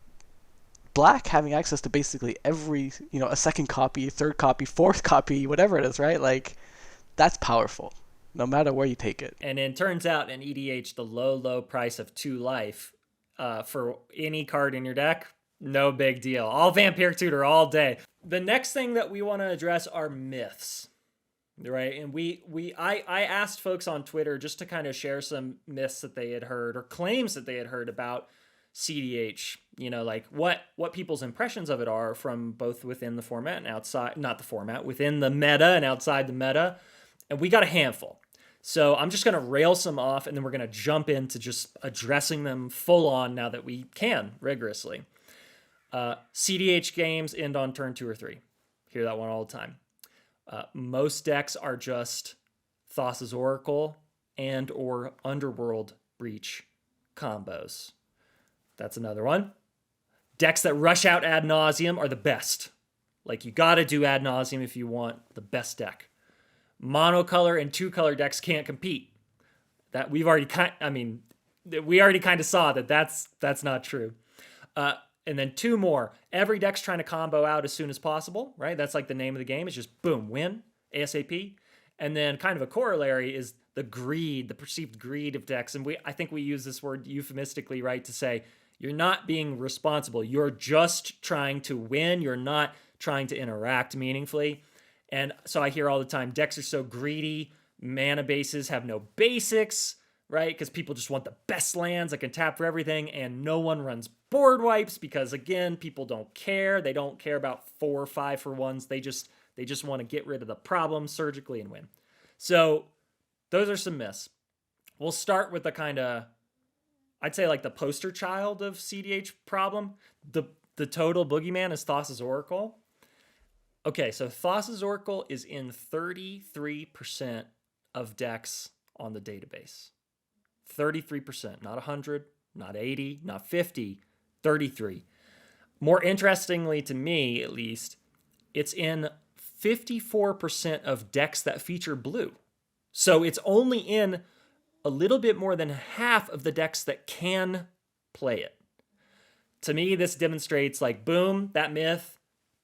Black having access to basically every, a second copy, third copy, fourth copy, whatever it is, right? Like, that's powerful, no matter where you take it. And it turns out in EDH, the low price of 2 life for any card in your deck, no big deal. All Vampiric Tutor all day. The next thing that we want to address are myths, right? And I asked folks on Twitter just to kind of share some myths that they had heard or claims that they had heard about cEDH, like what people's impressions of it are from both within the format and outside, not the format, within the meta and outside the meta. And we got a handful. So I'm just going to rail some off, and then we're going to jump into just addressing them full on now that we can rigorously. cEDH games end on turn 2 or 3. Hear that one all the time. Most decks are just Thassa's Oracle and or Underworld Breach combos. That's another one. Decks that rush out ad nauseum are the best. Like, you got to do ad nauseum if you want the best deck. Monocolor and 2-color decks can't compete. That we already kind of saw that's not true. And then 2 more. Every deck's trying to combo out as soon as possible, right? That's like the name of the game. It's just boom, win ASAP. And then kind of a corollary is the greed, the perceived greed of decks. And I think we use this word euphemistically, right, to say you're not being responsible. You're just trying to win. You're not trying to interact meaningfully. And so I hear all the time, decks are so greedy, mana bases have no basics, right? Because people just want the best lands that can tap for everything, and no one runs board wipes because, again, people don't care. They don't care about 4 or 5 for ones. They just want to get rid of the problem surgically and win. So those are some myths. We'll start with the kind of, I'd say like the poster child of cEDH problem. The total boogeyman is Thassa's Oracle. Okay, so Thassa's Oracle is in 33% of decks on the database. 33%, not 100, not 80, not 50, 33. More interestingly to me, at least, it's in 54% of decks that feature blue. So it's only in a little bit more than half of the decks that can play it. To me, this demonstrates, like, boom, that myth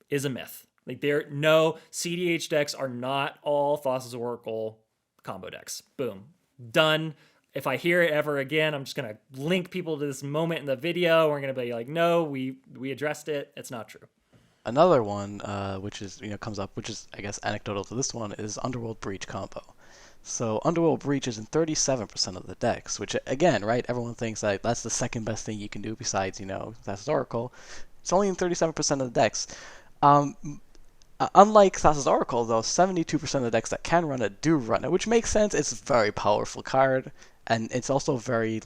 is a myth. Like, cEDH decks are not all Thassa's Oracle combo decks. Boom. Done. If I hear it ever again, I'm just going to link people to this moment in the video. We're going to be like, no, we addressed it. It's not true. Another one, which is, comes up, which is, I guess, anecdotal to this one, is Underworld Breach combo. So Underworld Breach is in 37% of the decks, which, again, right, everyone thinks that that's the second best thing you can do besides, Thassa's Oracle. It's only in 37% of the decks. Unlike Thassa's Oracle, though, 72% of the decks that can run it do run it, which makes sense. It's a very powerful card, and it's also very,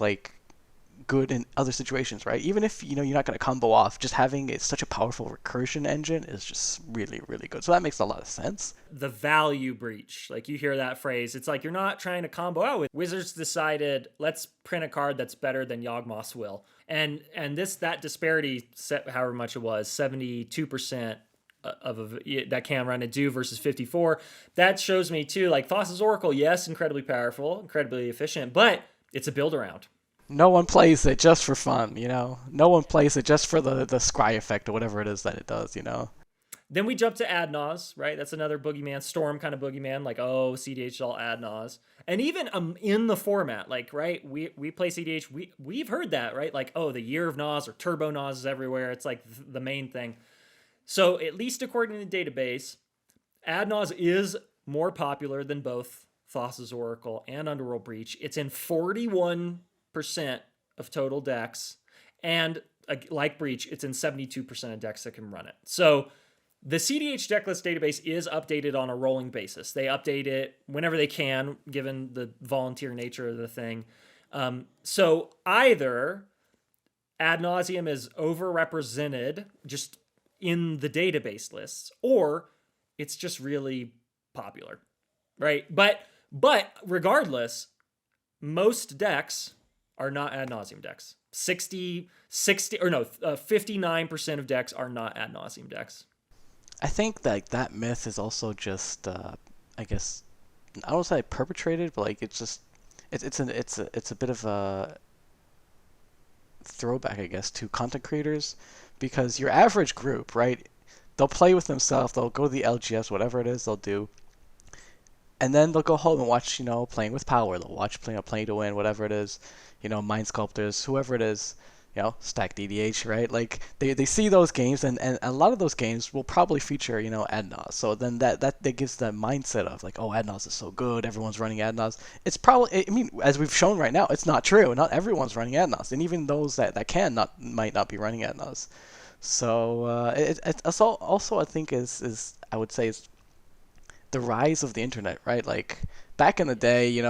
good in other situations, right? Even if, you're not going to combo off, just having such a powerful recursion engine is just really, really good. So that makes a lot of sense. The value breach, like you hear that phrase, it's like you're not trying to combo out with. Wizards decided, let's print a card that's better than Yawgmoth's Will. And that disparity, set however much it was, 72% that can run a do versus 54. That shows me too, like Thassa's Oracle, yes, incredibly powerful, incredibly efficient, but it's a build around. No one plays it just for fun, No one plays it just for the scry effect or whatever it is that it does, Then we jump to ad nause, right? That's another boogeyman, storm kind of boogeyman, like, oh, cEDH is all ad nause. And even in the format, like, right, we play cEDH, we've heard that, right? Like, oh, the Year of Nause or Turbo Nause is everywhere. It's like the main thing. So at least according to the database, ad nause is more popular than both Thassa's Oracle and Underworld Breach. It's in 41% of total decks, and like Breach, it's in 72% of decks that can run it. So the cEDH decklist database is updated on a rolling basis. They update it whenever they can, given the volunteer nature of the thing. So either ad nauseum is overrepresented just in the database lists, or it's just really popular, right? But regardless, most decks are not ad nauseum decks. 59% of decks are not ad nauseum decks. I think that that myth is also just, I guess, I don't say perpetrated, but like it's just, it's a bit of a throwback, I guess, to content creators, because your average group, right? They'll play with themselves. They'll go to the LGS, whatever it is they'll do, and then they'll go home and watch, Playing with Power. They'll watch Playing to Win, whatever it is, Mind Sculptors, whoever it is, Stacked EDH, right? Like they see those games, and a lot of those games will probably feature, Adnos. So then that gives that mindset of like, oh, Adnos is so good, everyone's running Adnos. It's probably, I mean, as we've shown right now, it's not true. Not everyone's running Adnos, and even those that can not might not be running Adnos. So it's also I think is I would say is the rise of the internet, right? Like back in the day, you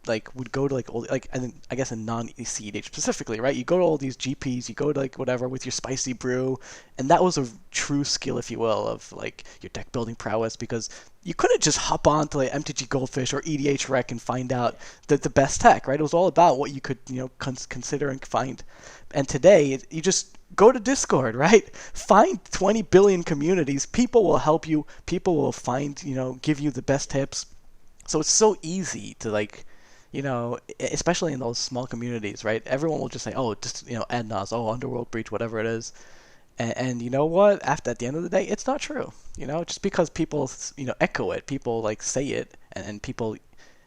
like would go to like all like I guess in non-cEDH specifically, right? You go to all these GPs, you go to like whatever with your spicy brew, and that was a true skill, if you will, of like your deck building prowess, because you couldn't just hop on to like MTG Goldfish or EDH Rec and find out the best tech, right? It was all about what you could consider and find. And today you just go to Discord, right? Find 20 billion communities. People will help you. People will find, give you the best tips. So it's so easy to like, especially in those small communities, right? Everyone will just say, oh, just, Adnos, oh, Underworld Breach, whatever it is. And you know what? At the end of the day, it's not true. Just because people, echo it, people like say it, and people,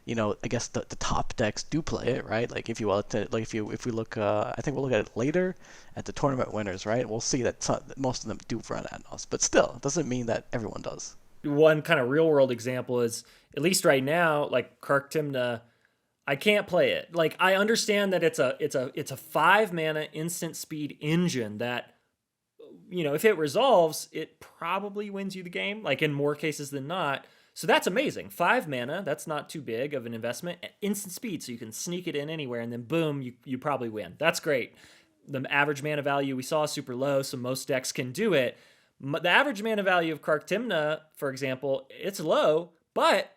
I guess the top decks do play it, right? Like if you want to, like if we look, I think we'll look at it later at the tournament winners, right? We'll see that most of them do run Adnos, but still, it doesn't mean that everyone does. One kind of real world example is, at least right now, like Kark Timna, I can't play it. Like I understand that it's a 5 mana instant speed engine that, if it resolves, it probably wins you the game, like in more cases than not. So that's amazing. 5 mana, that's not too big of an investment. Instant speed, so you can sneak it in anywhere, and then boom, you probably win. That's great. The average mana value we saw is super low, so most decks can do it. The average mana value of Kark Timna, for example, it's low, but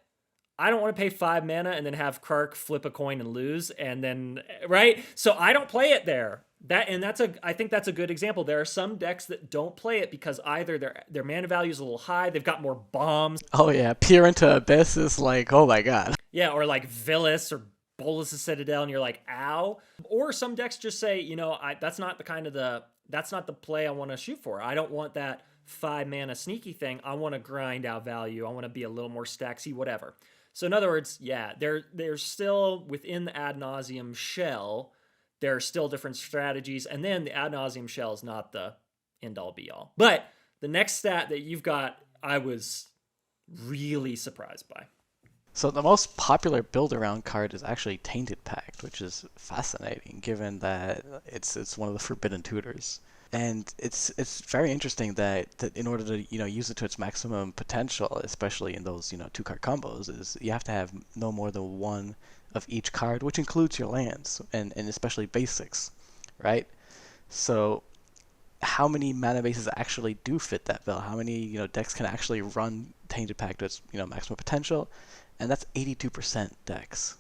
I don't want to pay 5 mana and then have Kark flip a coin and lose, and then, right? So I don't play it there. I think that's a good example. There are some decks that don't play it because either their mana value is a little high, they've got more bombs. Oh yeah, Peer into Abyss is like, oh my god. Yeah, or like Villas or Bolas' Citadel, and you're like, ow. Or some decks just say, that's not the play I want to shoot for. I don't want that 5 mana sneaky thing. I want to grind out value. I want to be a little more stacksy, whatever. So in other words, yeah, they're still within the ad nauseum shell. There are still different strategies, and then the ad nauseum shell is not the end-all be-all. But the next stat that you've got, I was really surprised by. So the most popular build-around card is actually Tainted Pact, which is fascinating, given that it's one of the forbidden tutors. And it's very interesting that in order to use it to its maximum potential, especially in those 2-card combos, is you have to have no more than one of each card, which includes your lands and especially basics, right? So how many mana bases actually do fit that bill? How many decks can actually run Tainted Pact to its maximum potential? And that's 82% decks,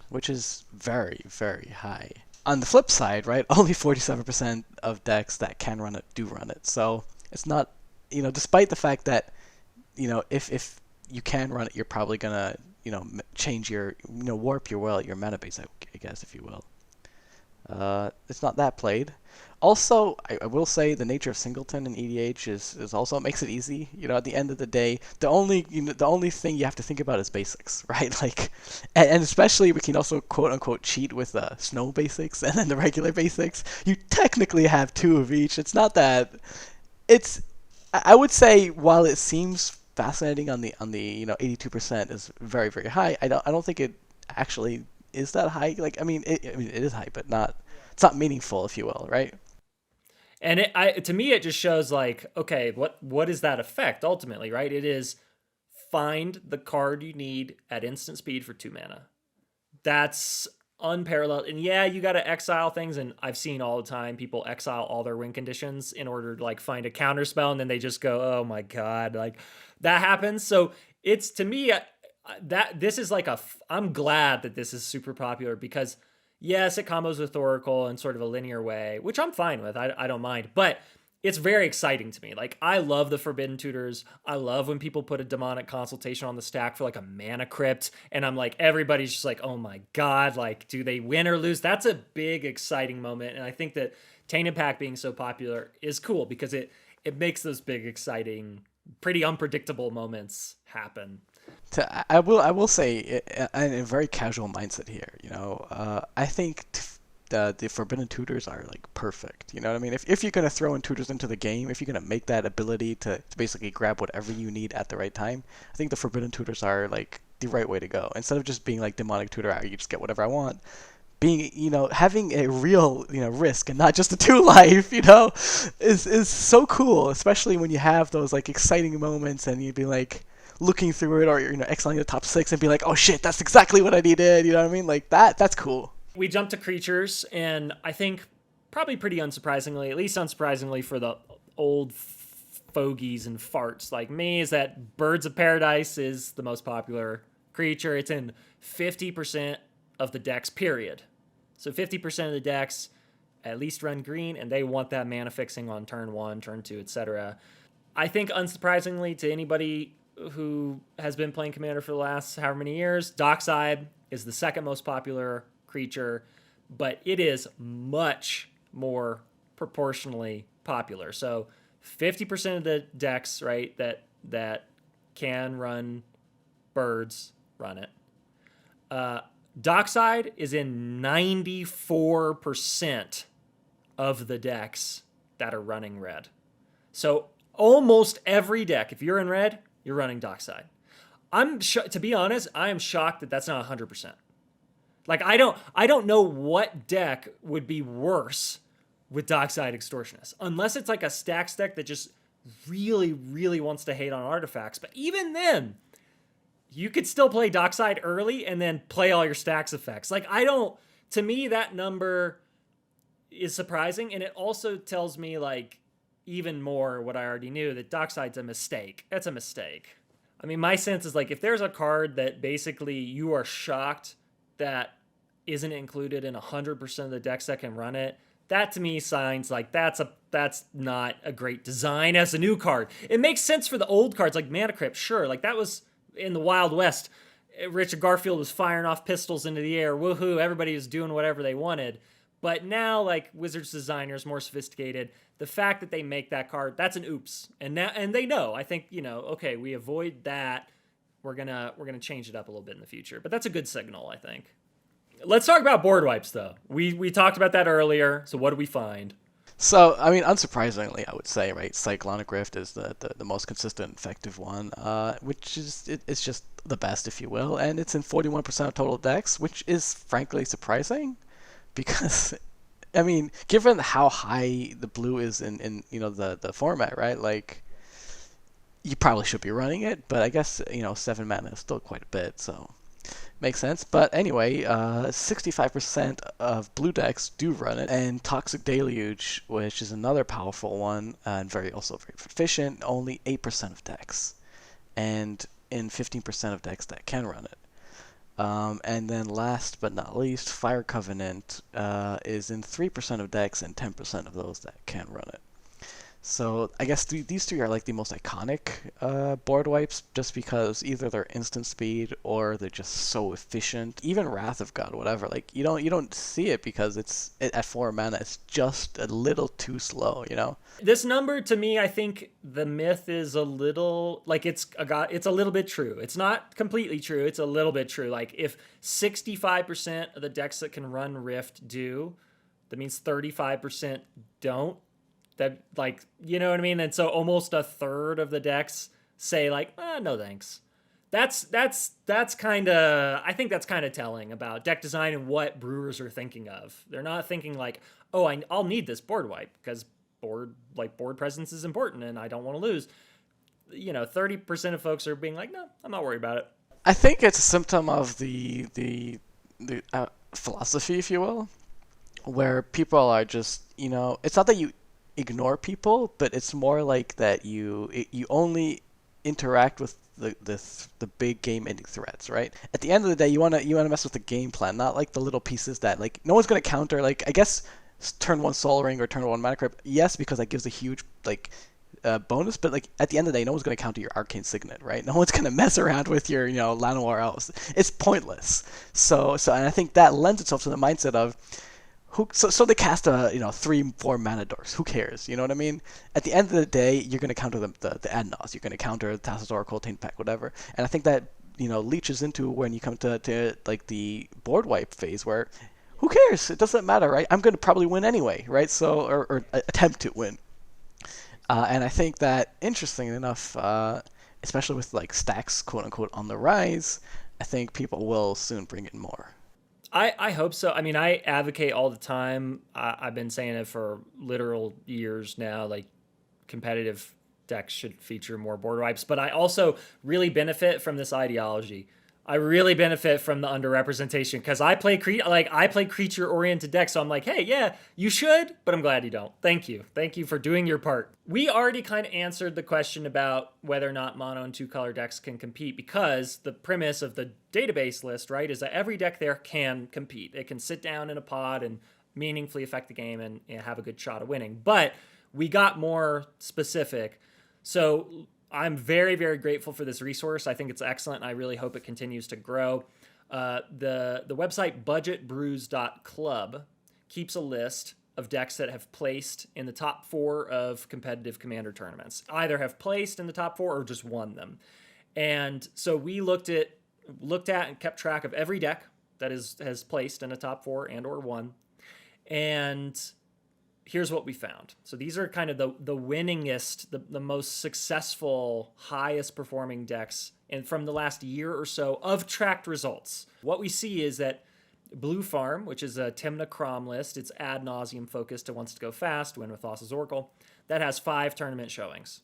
which is very, very high. On the flip side, right, only 47% of decks that can run it do run it. So it's not, despite the fact that, if you can run it, you're probably gonna, change your, warp your mana base, I guess, if you will. It's not that played. Also, I will say the nature of Singleton and EDH is also makes it easy. At the end of the day, the only thing you have to think about is basics, right? Like, and especially we can also quote unquote cheat with the snow basics and then the regular basics. You technically have 2 of each. It's not that. I would say while it seems fascinating on the 82% is very, very high. I don't think it actually is that high. Like I mean it is high, but not. It's not meaningful, if you will, right? And to me, it just shows like, okay, what is that effect ultimately, right? It is find the card you need at instant speed for 2 mana. That's unparalleled. And yeah, you got to exile things. And I've seen all the time people exile all their win conditions in order to like find a counter spell. And then they just go, oh my God, like that happens. So it's to me that this is like I'm glad that this is super popular because yes, it combos with Oracle in sort of a linear way, which I'm fine with. I don't mind. But it's very exciting to me. Like, I love the Forbidden Tutors. I love when people put a demonic consultation on the stack for like a mana crypt, and I'm like, everybody's just like, oh my god, like, do they win or lose? That's a big exciting moment, and I think that Tainted Pack being so popular is cool because it makes those big exciting, pretty unpredictable moments happen. I will say, in a very casual mindset here, I think the Forbidden Tutors are like perfect. You know what I mean? If you're gonna throw in tutors into the game, if you're gonna make that ability to basically grab whatever you need at the right time, I think the Forbidden Tutors are like the right way to go. Instead of just being like demonic tutor, you just get whatever I want. Being, having a real, risk and not just a 2 life, is so cool. Especially when you have those like exciting moments and you'd be like looking through it, or exiling the top 6 and be like, oh shit, that's exactly what I needed. You know what I mean? Like that's cool. We jump to creatures, and I think probably pretty unsurprisingly, at least unsurprisingly for the old fogies and farts like me, is that Birds of Paradise is the most popular creature. It's in 50% of the decks, period. So 50% of the decks at least run green, and they want that mana fixing on turn 1, turn 2, etc. I think unsurprisingly to anybody who has been playing Commander for the last however many years, Dockside is the second most popular creature, but it is much more proportionally popular. So 50% of the decks, right, that can run birds run it. Dockside is in 94% of the decks that are running red. So almost every deck, if you're in red, you're running Dockside. To be honest, I am shocked that that's not 100%. Like, I don't know what deck would be worse with Dockside Extortionist, unless it's like a stacks deck that just really, really wants to hate on artifacts. But even then, you could still play Dockside early and then play all your stacks effects. Like, to me, that number is surprising, and it also tells me, like, even more what I already knew, that Dockside's a mistake. That's a mistake. I mean, my sense is, like, if there's a card that basically you are shocked that isn't included in 100% of the decks that can run it, that to me signs like that's not a great design as a new card. It makes sense for the old cards like Mana Crypt, sure, like that was in the Wild West. Richard Garfield was firing off pistols into the air, woohoo, everybody was doing whatever they wanted. But now, like, Wizards designers, more sophisticated, the fact that they make that card, that's an oops. And they know, I think, okay, we avoid that. We're gonna change it up a little bit in the future. But that's a good signal, I think. Let's talk about board wipes, though. We talked about that earlier. So what do we find? So, I mean, unsurprisingly, I would say, right, Cyclonic Rift is the most consistent, effective one, which is it's just the best, if you will, and it's in 41% of total decks, which is frankly surprising, because, I mean, given how high the blue is in the format, right, like, you probably should be running it, but I guess 7 mana is still quite a bit, so makes sense. But anyway, 65% of blue decks do run it, and Toxic Deluge, which is another powerful one and also very efficient, only 8% of decks, and in 15% of decks that can run it. And then last but not least, Fire Covenant is in 3% of decks and 10% of those that can run it. So I guess these three are like the most iconic board wipes, just because either they're instant speed or they're just so efficient. Even Wrath of God, whatever, like you don't see it because it's at 4 mana. It's just a little too slow, This number, to me, I think the myth is a little like it's a little bit true. It's not completely true. It's a little bit true. Like if 65% of the decks that can run Rift do, that means 35% don't. That, like, you know what I mean? And so almost a third of the decks say like, no thanks. That's kind of, I think that's kind of telling about deck design and what brewers are thinking of. They're not thinking like, oh, I'll need this board wipe because board presence is important and I don't want to lose. 30% of folks are being like, no, I'm not worried about it. I think it's a symptom of the philosophy, if you will, where people are just, it's not that you ignore people, but it's more like that you only interact with the big game ending threats, right? At the end of the day, you wanna mess with the game plan, not like the little pieces that like no one's gonna counter. Like I guess turn 1 Soul Ring or turn 1 Mana Crypt. Yes, because that gives a huge bonus, but like at the end of the day, no one's going to counter your Arcane Signet, right? No one's going to mess around with your Llanowar Elves. It's pointless. So and I think that lends itself to the mindset of so they cast a 3-4 mana dorks. Who cares? You know what I mean? At the end of the day, you're going to counter the Adnos. You're going to counter Thassa's Oracle, Taint Pack, whatever. And I think that leeches into when you come to like the board wipe phase where who cares? It doesn't matter, right? I'm going to probably win anyway, right? So or attempt to win. And I think that interestingly enough, especially with like stacks quote unquote on the rise, I think people will soon bring in more. I hope so. I mean, I advocate all the time. I've been saying it for literal years now, like competitive decks should feature more board wipes, but I also really benefit from this ideology. I really benefit from the underrepresentation because I play creature-oriented decks, so I'm like, hey, yeah, you should, but I'm glad you don't. Thank you for doing your part. We already kind of answered the question about whether or not mono and 2-color decks can compete because the premise of the database list, right, is that every deck there can compete. It can sit down in a pod and meaningfully affect the game and have a good shot of winning. But we got more specific, so I'm very, very grateful for this resource. I think it's excellent, and I really hope it continues to grow. The website budgetbrews.club keeps a list of decks that have placed in the top 4 of competitive Commander tournaments. Either have placed in the top 4 or just won them. And so we looked at and kept track of every deck that has placed in a top 4 and or won. And here's what we found. So these are kind of the winningest, the most successful, highest performing decks from the last year or so of tracked results. What we see is that Blue Farm, which is a Timna Crom list, it's ad nauseum focused, it wants to go fast, win with Thassa's Oracle, that has 5 tournament showings.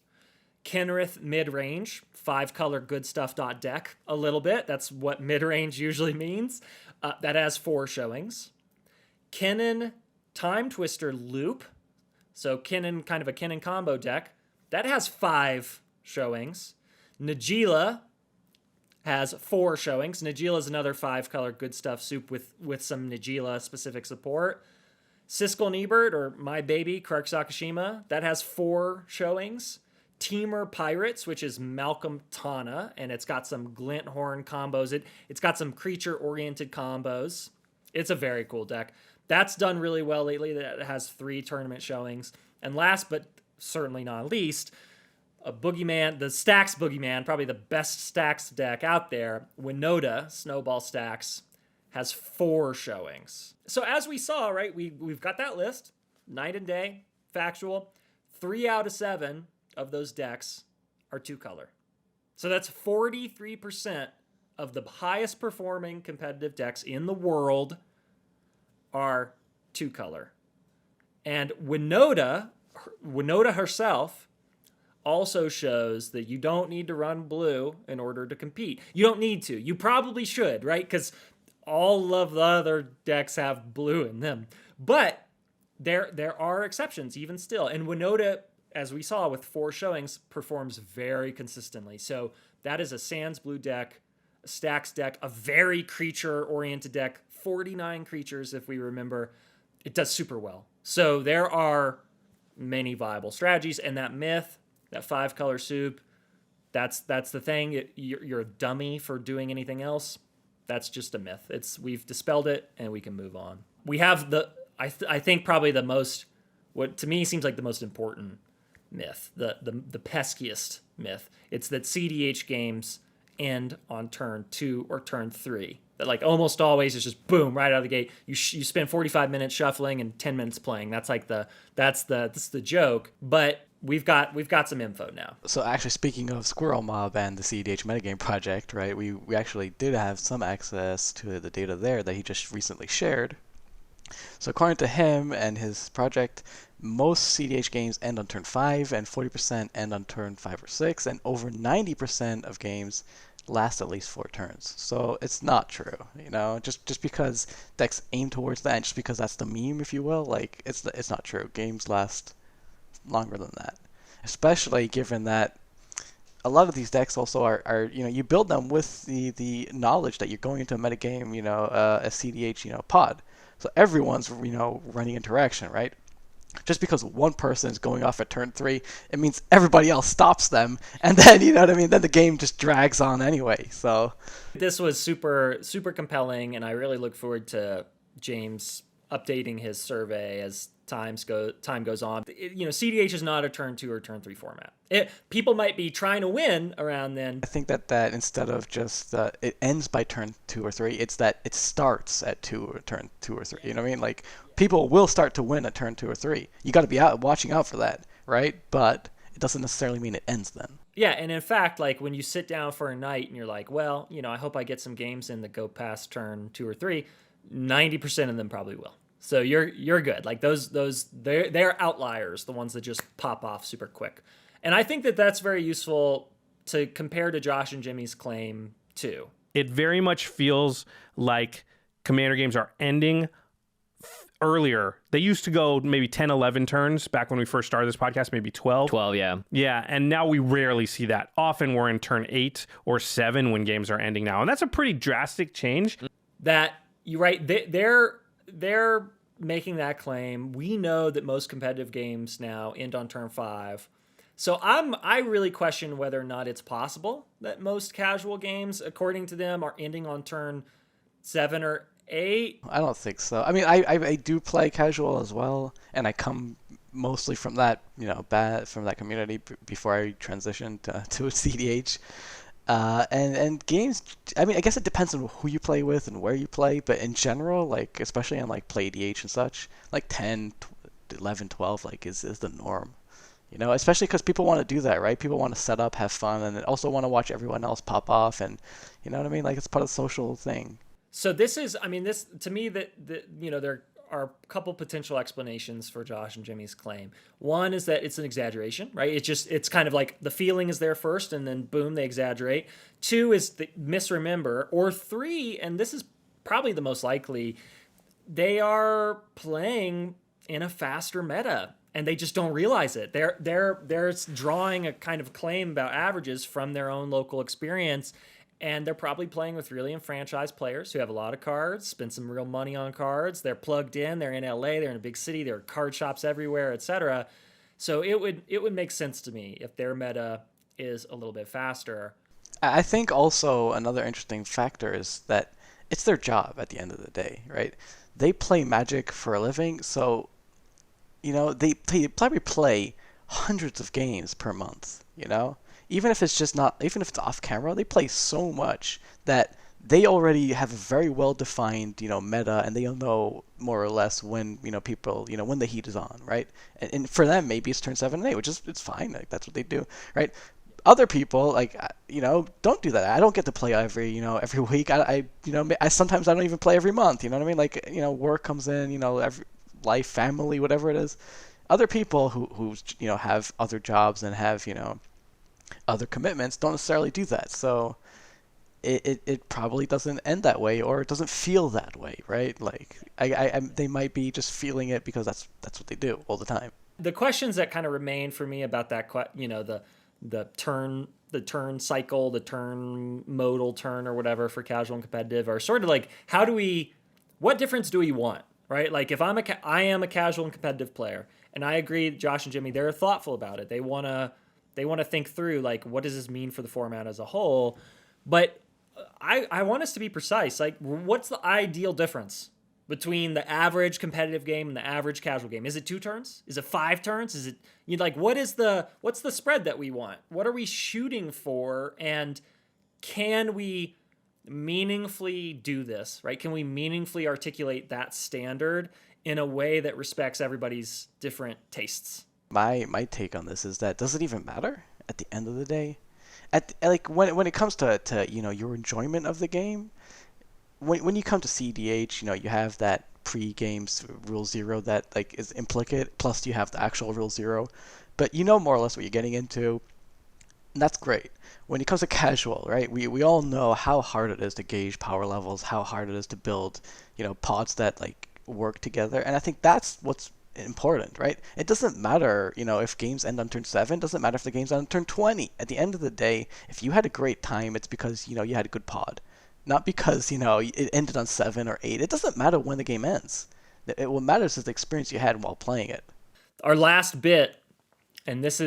Kenrith Mid-Range, 5-color good stuff deck, a little bit. That's what mid-range usually means. That has 4 showings. Kennen Time Twister Loop, so Kennen, kind of a Kennen combo deck, that has 5 showings. Najeela has 4 showings. Najeela is another 5-color good stuff soup with some Najeela specific support. Siskel and Ebert, or My Baby, Kark Sakashima, that has 4 showings. Teamer Pirates, which is Malcolm Tana, and it's got some Glinthorn combos. It's got some creature-oriented combos. It's a very cool deck. That's done really well lately. That has 3 tournament showings. And last but certainly not least, a Boogeyman, the Stacks Boogeyman, probably the best Stacks deck out there, Winota Snowball Stacks, has 4 showings. So as we saw, right, we've got that list, night and day, factual. 3 out of 7 of those decks are 2-color. So that's 43% of the highest performing competitive decks in the world are 2-color. And Winota herself also shows that you don't need to run blue in order to compete. You don't need to. You probably should, right? Because all of the other decks have blue in them. But there are exceptions even still. And Winota, as we saw with 4 showings, performs very consistently. So that is a Sans blue deck, a Stacks deck, a very creature-oriented deck, 49 creatures if we remember. It does super well. So there are many viable strategies, and that myth, that 5-color soup, that's the thing. You're a dummy for doing anything else. That's just a myth. We've dispelled it, and we can move on. We have I think probably the most, what to me seems like the most important myth, the peskiest myth. It's that cEDH games end on turn 2 or turn 3. That like almost always is just boom right out of the gate. You spend 45 minutes shuffling and 10 minutes playing. That's like that's the joke. But we've got some info now. So actually, speaking of Squirrel Mob and the cEDH metagame project, right? We actually did have some access to the data there that he just recently shared. So according to him and his project, most cEDH games end on turn 5 and 40% end on turn 5 or 6, and over 90% of games last at least 4 turns. So it's not true, just because decks aim towards that, and just because that's the meme, if you will, like it's not true. Games last longer than that, especially given that a lot of these decks also are you build them with the knowledge that you're going into a metagame, a cEDH, pod. So everyone's, running interaction, right? Just because one person is going off at turn 3, it means everybody else stops them, and then, you know what I mean? Then the game just drags on anyway. So this was super, super compelling, and I really look forward to James updating his survey as time goes on. CEDH is not a turn 2 or turn 3 format. People might be trying to win around then. I think that instead of just it ends by turn 2 or 3, it's that it starts at turn 2 or 3. You know what I mean? Like, people will start to win at turn 2 or 3. You got to be watching out for that, right? But it doesn't necessarily mean it ends then. Yeah, and in fact, like when you sit down for a night and you're like, well, I hope I get some games in that go past turn 2 or 3, 90% of them probably will. So you're good. Like they're outliers, the ones that just pop off super quick. And I think that that's very useful to compare to Josh and Jimmy's claim too. It very much feels like Commander games are ending earlier. They used to go maybe 10, 11 turns back when we first started this podcast, maybe 12. 12, yeah. Yeah, and now we rarely see that. Often we're in turn 8 or 7 when games are ending now. And that's a pretty drastic change. That, you're right, they're making that claim. We know that most competitive games now end on turn 5. So I really question whether or not it's possible that most casual games, according to them, are ending on turn 7 or 8. I don't think so. I mean, I do play casual as well, and I come mostly from that, from that community before I transitioned to cEDH. And games, I mean, I guess it depends on who you play with and where you play, but in general, like, especially on, like, Play EDH and such, like 10, 11, 12, like, is the norm. Especially because people want to do that, right? People want to set up, have fun, and also want to watch everyone else pop off, and, you know what I mean? Like, it's part of the social thing. So this is, I mean, this, to me, there are a couple potential explanations for Josh and Jimmy's claim. One is that it's an exaggeration, right? It's kind of like the feeling is there first and then boom, they exaggerate. 2 is the misremember. Or 3, and this is probably the most likely, they are playing in a faster meta and they just don't realize it. They're drawing a kind of claim about averages from their own local experience. And they're probably playing with really enfranchised players who have a lot of cards, spend some real money on cards. They're plugged in. They're in LA. They're in a big city. There are card shops everywhere, etc. So it would make sense to me if their meta is a little bit faster. I think also another interesting factor is that it's their job at the end of the day, right? They play Magic for a living, so they probably play hundreds of games per month, Even if it's off camera, they play so much that they already have a very well-defined, meta, and they'll know more or less when, people, when the heat is on, right? And for them, maybe it's turn 7 and 8, which is, it's fine. Like, that's what they do, right? Other people, like, don't do that. I don't get to play every week. I sometimes I don't even play every month. You know what I mean? Like, work comes in, every life, family, whatever it is. Other people who have other jobs and have, other commitments don't necessarily do that. So it probably doesn't end that way, or it doesn't feel that way, right? Like they might be just feeling it because that's what they do all the time. The questions that kind of remain for me about that, the turn cycle, the turn modal turn or whatever for casual and competitive are sort of like, what difference do we want, right? Like if I am a casual and competitive player, and I agree, Josh and Jimmy, they're thoughtful about it. They want to think through, like, what does this mean for the format as a whole? But I want us to be precise. Like, what's the ideal difference between the average competitive game and the average casual game? Is it 2 turns? Is it 5 turns? Is it what's the spread that we want? What are we shooting for? And can we meaningfully do this, right? Can we meaningfully articulate that standard in a way that respects everybody's different tastes? My take on this is that does it even matter at the end of the day? When it comes to your enjoyment of the game, when you come to cEDH, you have that pre-games rule 0 that like is implicit, plus you have the actual rule 0, but more or less what you're getting into. And that's great. When it comes to casual, right? We all know how hard it is to gauge power levels, how hard it is to build, pods that like work together, and I think that's what's important, right? It doesn't matter, if games end on turn 7, it doesn't matter if the games end on turn 20. At the end of the day, if you had a great time, it's because, you had a good pod. Not because, it ended on 7 or 8. It doesn't matter when the game ends. What matters is the experience you had while playing it. Our last bit, and this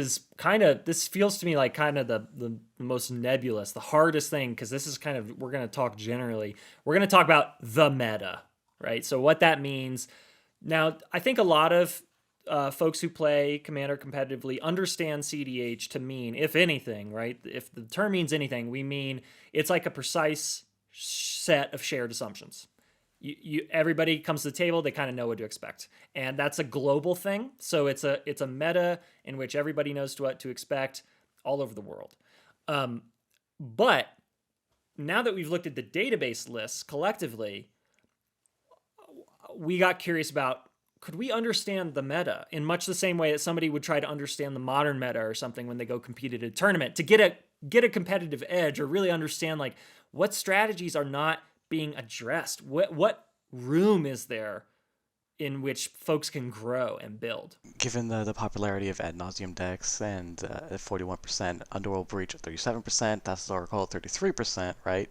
feels to me like kind of the most nebulous, the hardest thing, because this is kind of, we're going to talk generally. We're going to talk about the meta, right? So what that means. Now, I think a lot of folks who play Commander competitively understand cEDH to mean, if anything, right? If the term means anything, we mean it's like a precise set of shared assumptions. Everybody comes to the table, they kind of know what to expect, and that's a global thing. So it's a meta in which everybody knows what to expect all over the world. But now that we've looked at the database lists collectively, we got curious about, could we understand the meta in much the same way that somebody would try to understand the modern meta or something when they go compete at a tournament to get a competitive edge, or really understand like what strategies are not being addressed? What room is there in which folks can grow and build? Given the popularity of ad nauseum decks and 41%, Underworld Breach at 37%, Thassa's Oracle at 33%, right?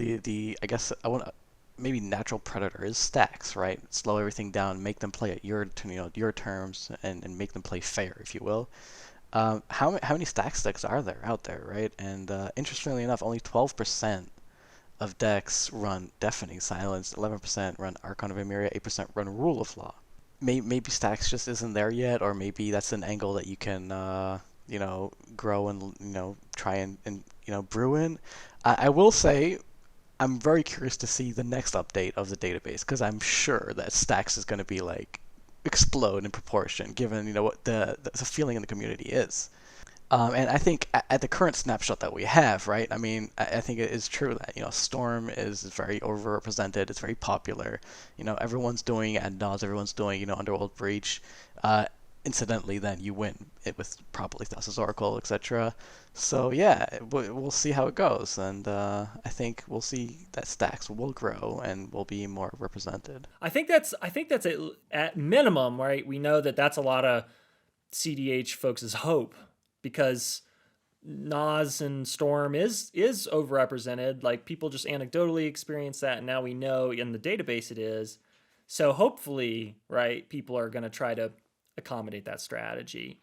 I guess I want maybe natural predator is stacks, right? Slow everything down, make them play at your terms, and make them play fair, if you will. How many stacks decks are there out there, right? And interestingly enough, only 12% of decks run Deafening Silence, 11% run Archon of Emeria, 8% run Rule of Law. Maybe stacks just isn't there yet, or maybe that's an angle that you can grow and try and brew in. I will say I'm very curious to see the next update of the database, because I'm sure that stacks is going to be like explode in proportion, given what the feeling in the community is. And I think at the current snapshot that we have, right? I mean, I think it is true that Storm is very overrepresented. It's very popular. Everyone's doing ad nauseam. Everyone's doing Underworld Breach. Incidentally, then you win it with probably Thassa's Oracle, etc. So yeah, we'll see how it goes, and I think we'll see that stacks will grow and will be more represented. I think that's at minimum, right? We know that that's a lot of cEDH folks' hope, because Nas and Storm is overrepresented. Like, people just anecdotally experience that, and now we know in the database it is. So hopefully, right, people are going to try to accommodate that strategy.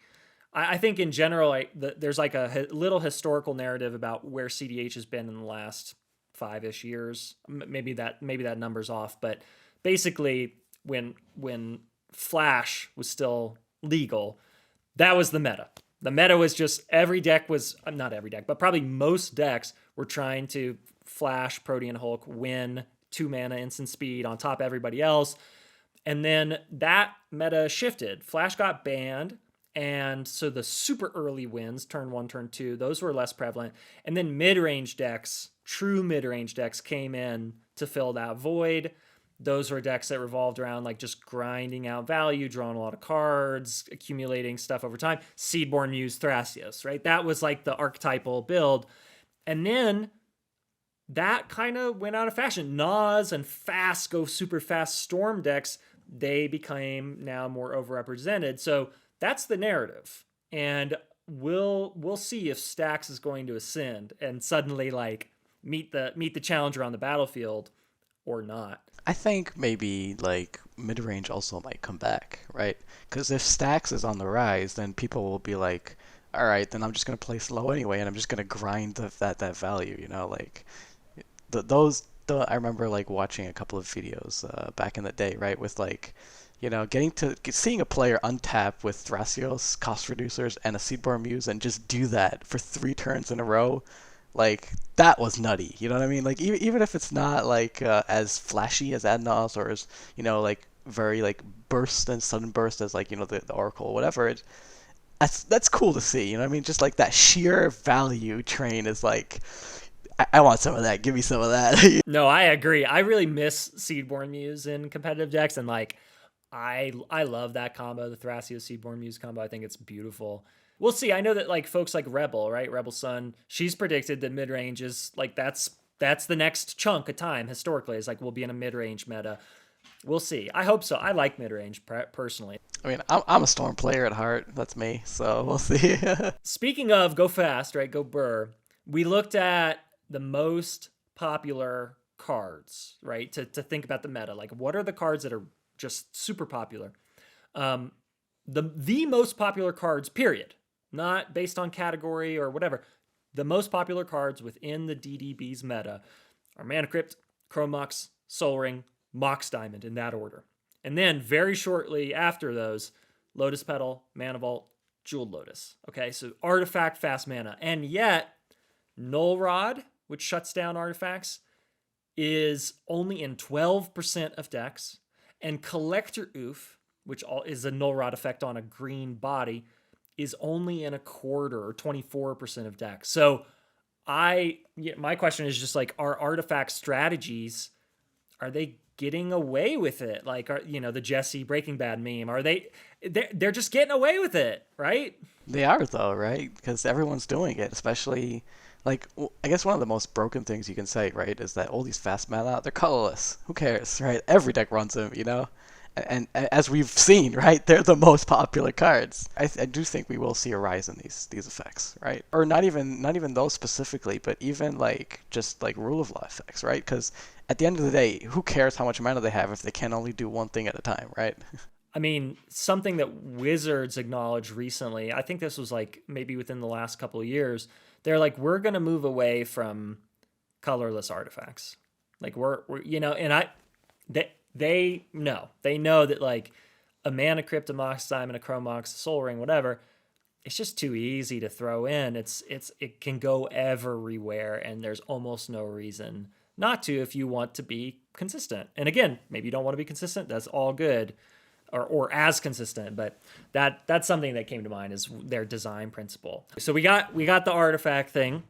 I think in general, there's like a little historical narrative about where cEDH has been in the last 5-ish years. Maybe that number's off, but basically when Flash was still legal, that was the meta. The meta was just every deck was, not every deck, but probably most decks were trying to Flash, Protean Hulk, win 2 mana instant speed on top of everybody else. And then that meta shifted. Flash got banned, and so the super early wins, turn 1, turn 2, those were less prevalent. And then mid-range decks, true mid-range decks, came in to fill that void. Those were decks that revolved around like just grinding out value, drawing a lot of cards, accumulating stuff over time. Seedborn Muse, Thrasios, right? That was like the archetypal build. And then that kind of went out of fashion. Nas and fast, go super fast Storm decks, they became now more overrepresented. So that's the narrative. And we'll see if Stacks is going to ascend and suddenly like meet the challenger on the battlefield or not. I think maybe like mid-range also might come back, right? Because if Stacks is on the rise, then people will be like, all right, then I'm just going to play slow anyway, and I'm just going to grind that value, like I remember like watching a couple of videos back in the day, right, with like, seeing a player untap with Thrasios, cost reducers, and a Seedborn Muse, and just do that for 3 turns in a row. Like, that was nutty, you know what I mean? Like, even if it's not like as flashy as Adnos, or as like very like burst and sudden burst as like the Oracle or whatever, that's cool to see, you know what I mean? Just like that sheer value train is like, I want some of that. Give me some of that. No, I agree. I really miss Seedborn Muse in competitive decks, and like I love that combo, the Thrasios Seedborn Muse combo. I think it's beautiful. We'll see. I know that like folks like Rebel, right? Rebel Sun, she's predicted that mid-range is like that's the next chunk of time historically. Is like we'll be in a mid-range meta. We'll see. I hope so. I like mid-range personally. I mean, I'm a Storm player at heart. That's me. So we'll see. Speaking of go fast, right? Go burr. We looked at the most popular cards, right? To think about the meta, like what are the cards that are just super popular? The most popular cards, period, not based on category or whatever. The most popular cards within the DDB's meta are Mana Crypt, Chrome Mox, Soul Ring, Mox Diamond, in that order. And then very shortly after those, Lotus Petal, Mana Vault, Jeweled Lotus. Okay, so artifact, fast mana. And yet, Null Rod, which shuts down artifacts, is only in 12% of decks. And Collector Oof, which is a Null Rod effect on a green body, is only in a quarter or 24% of decks. So my question is just like, are artifact strategies, are they getting away with it? Like, the Jesse Breaking Bad meme, they're just getting away with it, right? They are though, right? Because everyone's doing it, especially I guess one of the most broken things you can say, right, is that all these fast mana, they're colorless. Who cares, right? Every deck runs them, And as we've seen, right, they're the most popular cards. I do think we will see a rise in these effects, right? Or not even those specifically, but even just rule of law effects, right? Because at the end of the day, who cares how much mana they have if they can only do one thing at a time, right? I mean, something that Wizards acknowledged recently, I think this was maybe within the last couple of years, they're like, we're going to move away from colorless artifacts. Like they know that a Mana Crypt, a Mox Diamond, a Chrome Mox, a Soul Ring, whatever, it's just too easy to throw in. It can go everywhere, and there's almost no reason not to if you want to be consistent. And again, maybe you don't want to be consistent. That's all good, or as consistent. But that's something that came to mind is their design principle. So we got the artifact thing.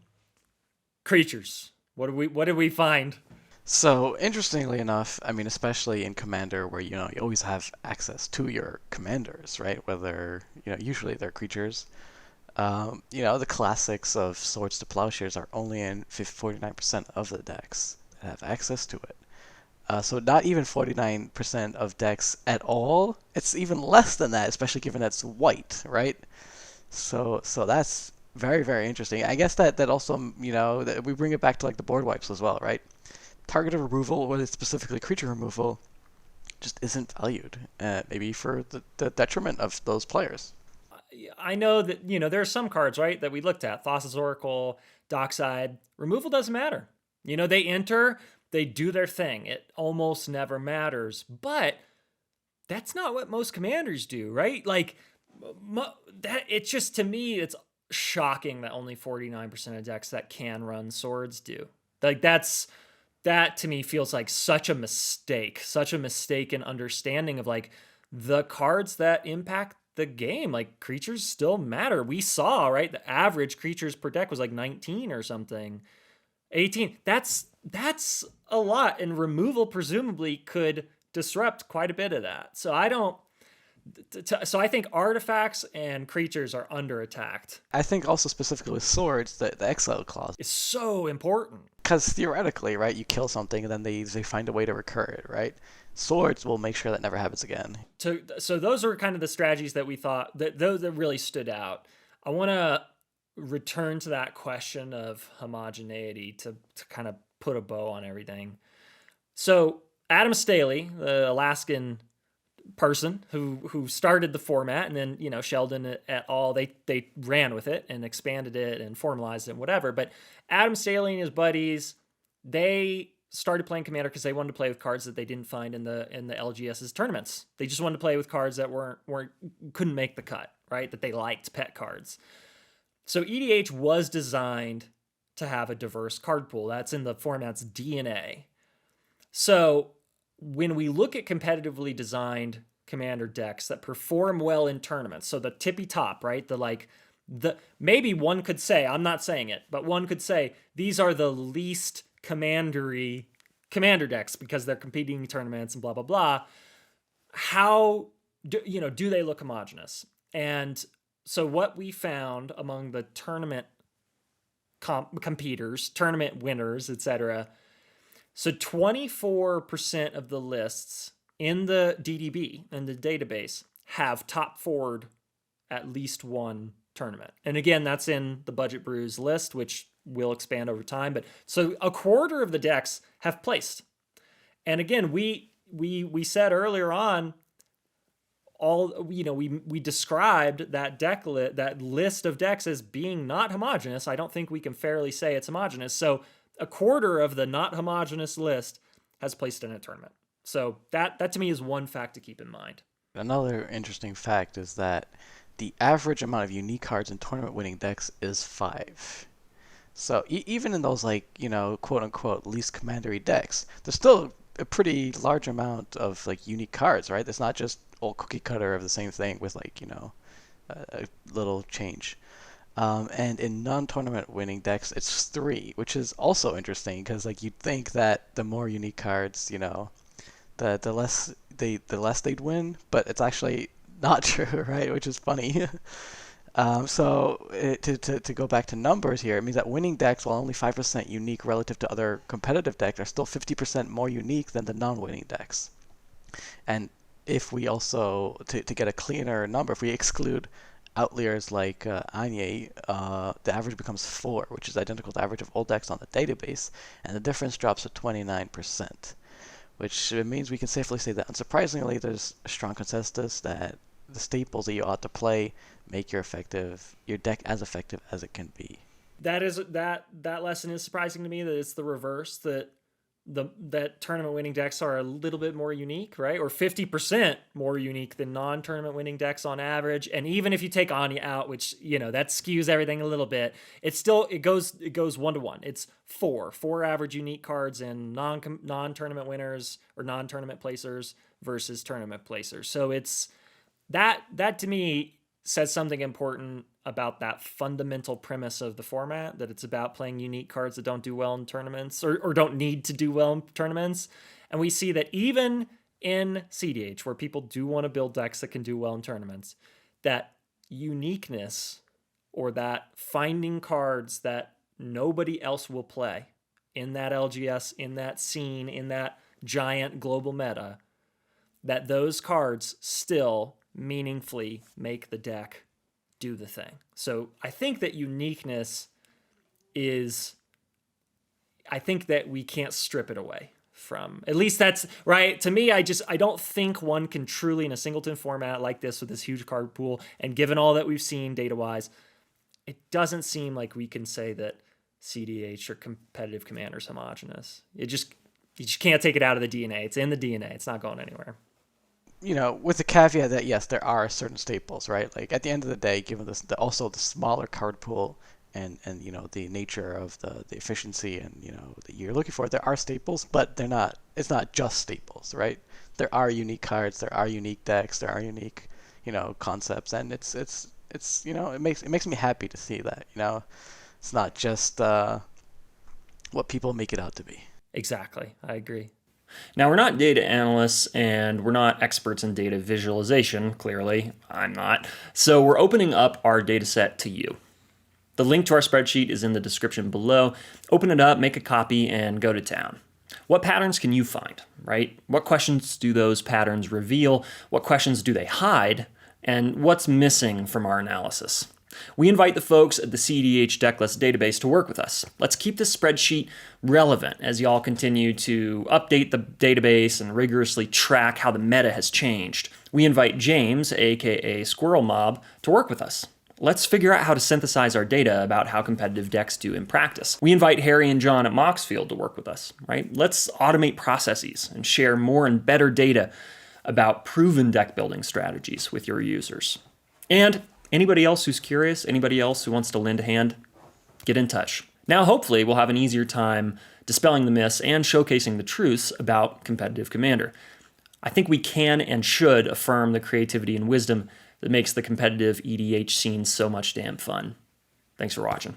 Creatures. What did we find? So, interestingly enough, I mean, especially in Commander where, you always have access to your commanders, right? Whether, usually they're creatures. The classics of Swords to Plowshares are only in 49% of the decks that have access to it. So not even 49% of decks at all. It's even less than that, especially given it's white, right? So that's very, very interesting. I guess that also, that we bring it back to the board wipes as well, right? Targeted removal, whether it's specifically creature removal, just isn't valued, maybe for the detriment of those players. I know that, there are some cards, right, that we looked at. Thassa's Oracle, Dockside. Removal doesn't matter. They enter, they do their thing. It almost never matters. But that's not what most commanders do, right? It's just, to me, it's shocking that only 49% of decks that can run swords do. That to me feels like such a mistaken understanding of the cards that impact the game. Creatures still matter. We saw, right, the average creatures per deck was 19 or something. 18. That's a lot, and removal presumably could disrupt quite a bit of that. So I think artifacts and creatures are under attacked. I think also specifically with swords, the exile clause is so important. Because theoretically, right, you kill something and then they find a way to recur it, right? Swords will make sure that never happens again. So those are kind of the strategies that we thought that really stood out. I want to return to that question of homogeneity to kind of put a bow on everything. So Adam Staley, the Alaskan person who started the format, and then Sheldon et al. They ran with it and expanded it and formalized it and whatever. But Adam Staley and his buddies, they started playing Commander because they wanted to play with cards that they didn't find in the LGS's tournaments. They just wanted to play with cards that couldn't make the cut, right? That they liked, pet cards. So EDH was designed to have a diverse card pool. That's in the format's DNA. So when we look at competitively designed Commander decks that perform well in tournaments, so the tippy top, right? Maybe one could say, I'm not saying it, but one could say these are the least commander decks because they're competing in tournaments and blah, blah, blah. How do they look homogenous? And so what we found among the tournament competitors, tournament winners, etc., so 24% of the lists in the DDB, in the database, have top forward at least one tournament. And again, that's in the Budget Brews list, which will expand over time. But so a quarter of the decks have placed. And again, we said earlier on, we described that that list of decks as being not homogeneous. I don't think we can fairly say it's homogeneous. So a quarter of the not homogeneous list has placed in a tournament. So that to me is one fact to keep in mind. Another interesting fact is that the average amount of unique cards in tournament-winning decks is 5. So even in those, like, quote-unquote least commandery decks, there's still a pretty large amount of, like, unique cards, right? It's not just old cookie cutter of the same thing with, like, a little change. And in non-tournament winning decks, it's 3, which is also interesting because, like, you'd think that the more unique cards, the less they'd win, but it's actually not true, right? Which is funny. To go back to numbers here, it means that winning decks, while only 5% unique relative to other competitive decks, are still 50% more unique than the non-winning decks. And if we also, to get a cleaner number, if we exclude outliers like Anye, the average becomes 4, which is identical to the average of all decks on the database, and the difference drops to 29%, which means we can safely say that, unsurprisingly, there's a strong consensus that the staples that you ought to play make your deck as effective as it can be. That lesson is surprising to me, that it's the reverse, that tournament winning decks are a little bit more unique, right? Or 50% more unique than non-tournament winning decks on average. And even if you take Anya out, which, that skews everything a little bit, it goes 1-to-1. It's 4 average unique cards in non-tournament winners or non-tournament placers versus tournament placers. So it's that to me says something important about that fundamental premise of the format, that it's about playing unique cards that don't do well in tournaments or don't need to do well in tournaments. And we see that even in cEDH, where people do want to build decks that can do well in tournaments, that uniqueness, or that finding cards that nobody else will play in that LGS, in that scene, in that giant global meta, that those cards still meaningfully make the deck do the thing. So I think that uniqueness I think that we can't strip it away from, at least that's right. To me, I don't think one can truly, in a singleton format like this with this huge card pool, and given all that we've seen data-wise, it doesn't seem like we can say that cEDH or competitive Commander's homogeneous. You just can't take it out of the DNA. It's in the DNA. It's not going anywhere. With the caveat that, yes, there are certain staples, right? Like, at the end of the day, given also the smaller card pool and the nature of the efficiency and, that you're looking for, there are staples, but it's not just staples, right? There are unique cards, there are unique decks, there are unique, concepts, and it's it makes me happy to see that, it's not just what people make it out to be. Exactly. I agree. Now, we're not data analysts and we're not experts in data visualization, clearly. I'm not. So we're opening up our data set to you. The link to our spreadsheet is in the description below. Open it up, make a copy, and go to town. What patterns can you find, right? What questions do those patterns reveal? What questions do they hide? And what's missing from our analysis? We invite the folks at the cEDH Decklist database to work with us. Let's keep this spreadsheet relevant as y'all continue to update the database and rigorously track how the meta has changed. We invite James, aka Squirrel Mob, to work with us. Let's figure out how to synthesize our data about how competitive decks do in practice. We invite Harry and John at Moxfield to work with us, right? Let's automate processes and share more and better data about proven deck building strategies with your users. And anybody else who's curious, anybody else who wants to lend a hand, get in touch. Now, hopefully, we'll have an easier time dispelling the myths and showcasing the truths about competitive Commander. I think we can and should affirm the creativity and wisdom that makes the competitive EDH scene so much damn fun. Thanks for watching.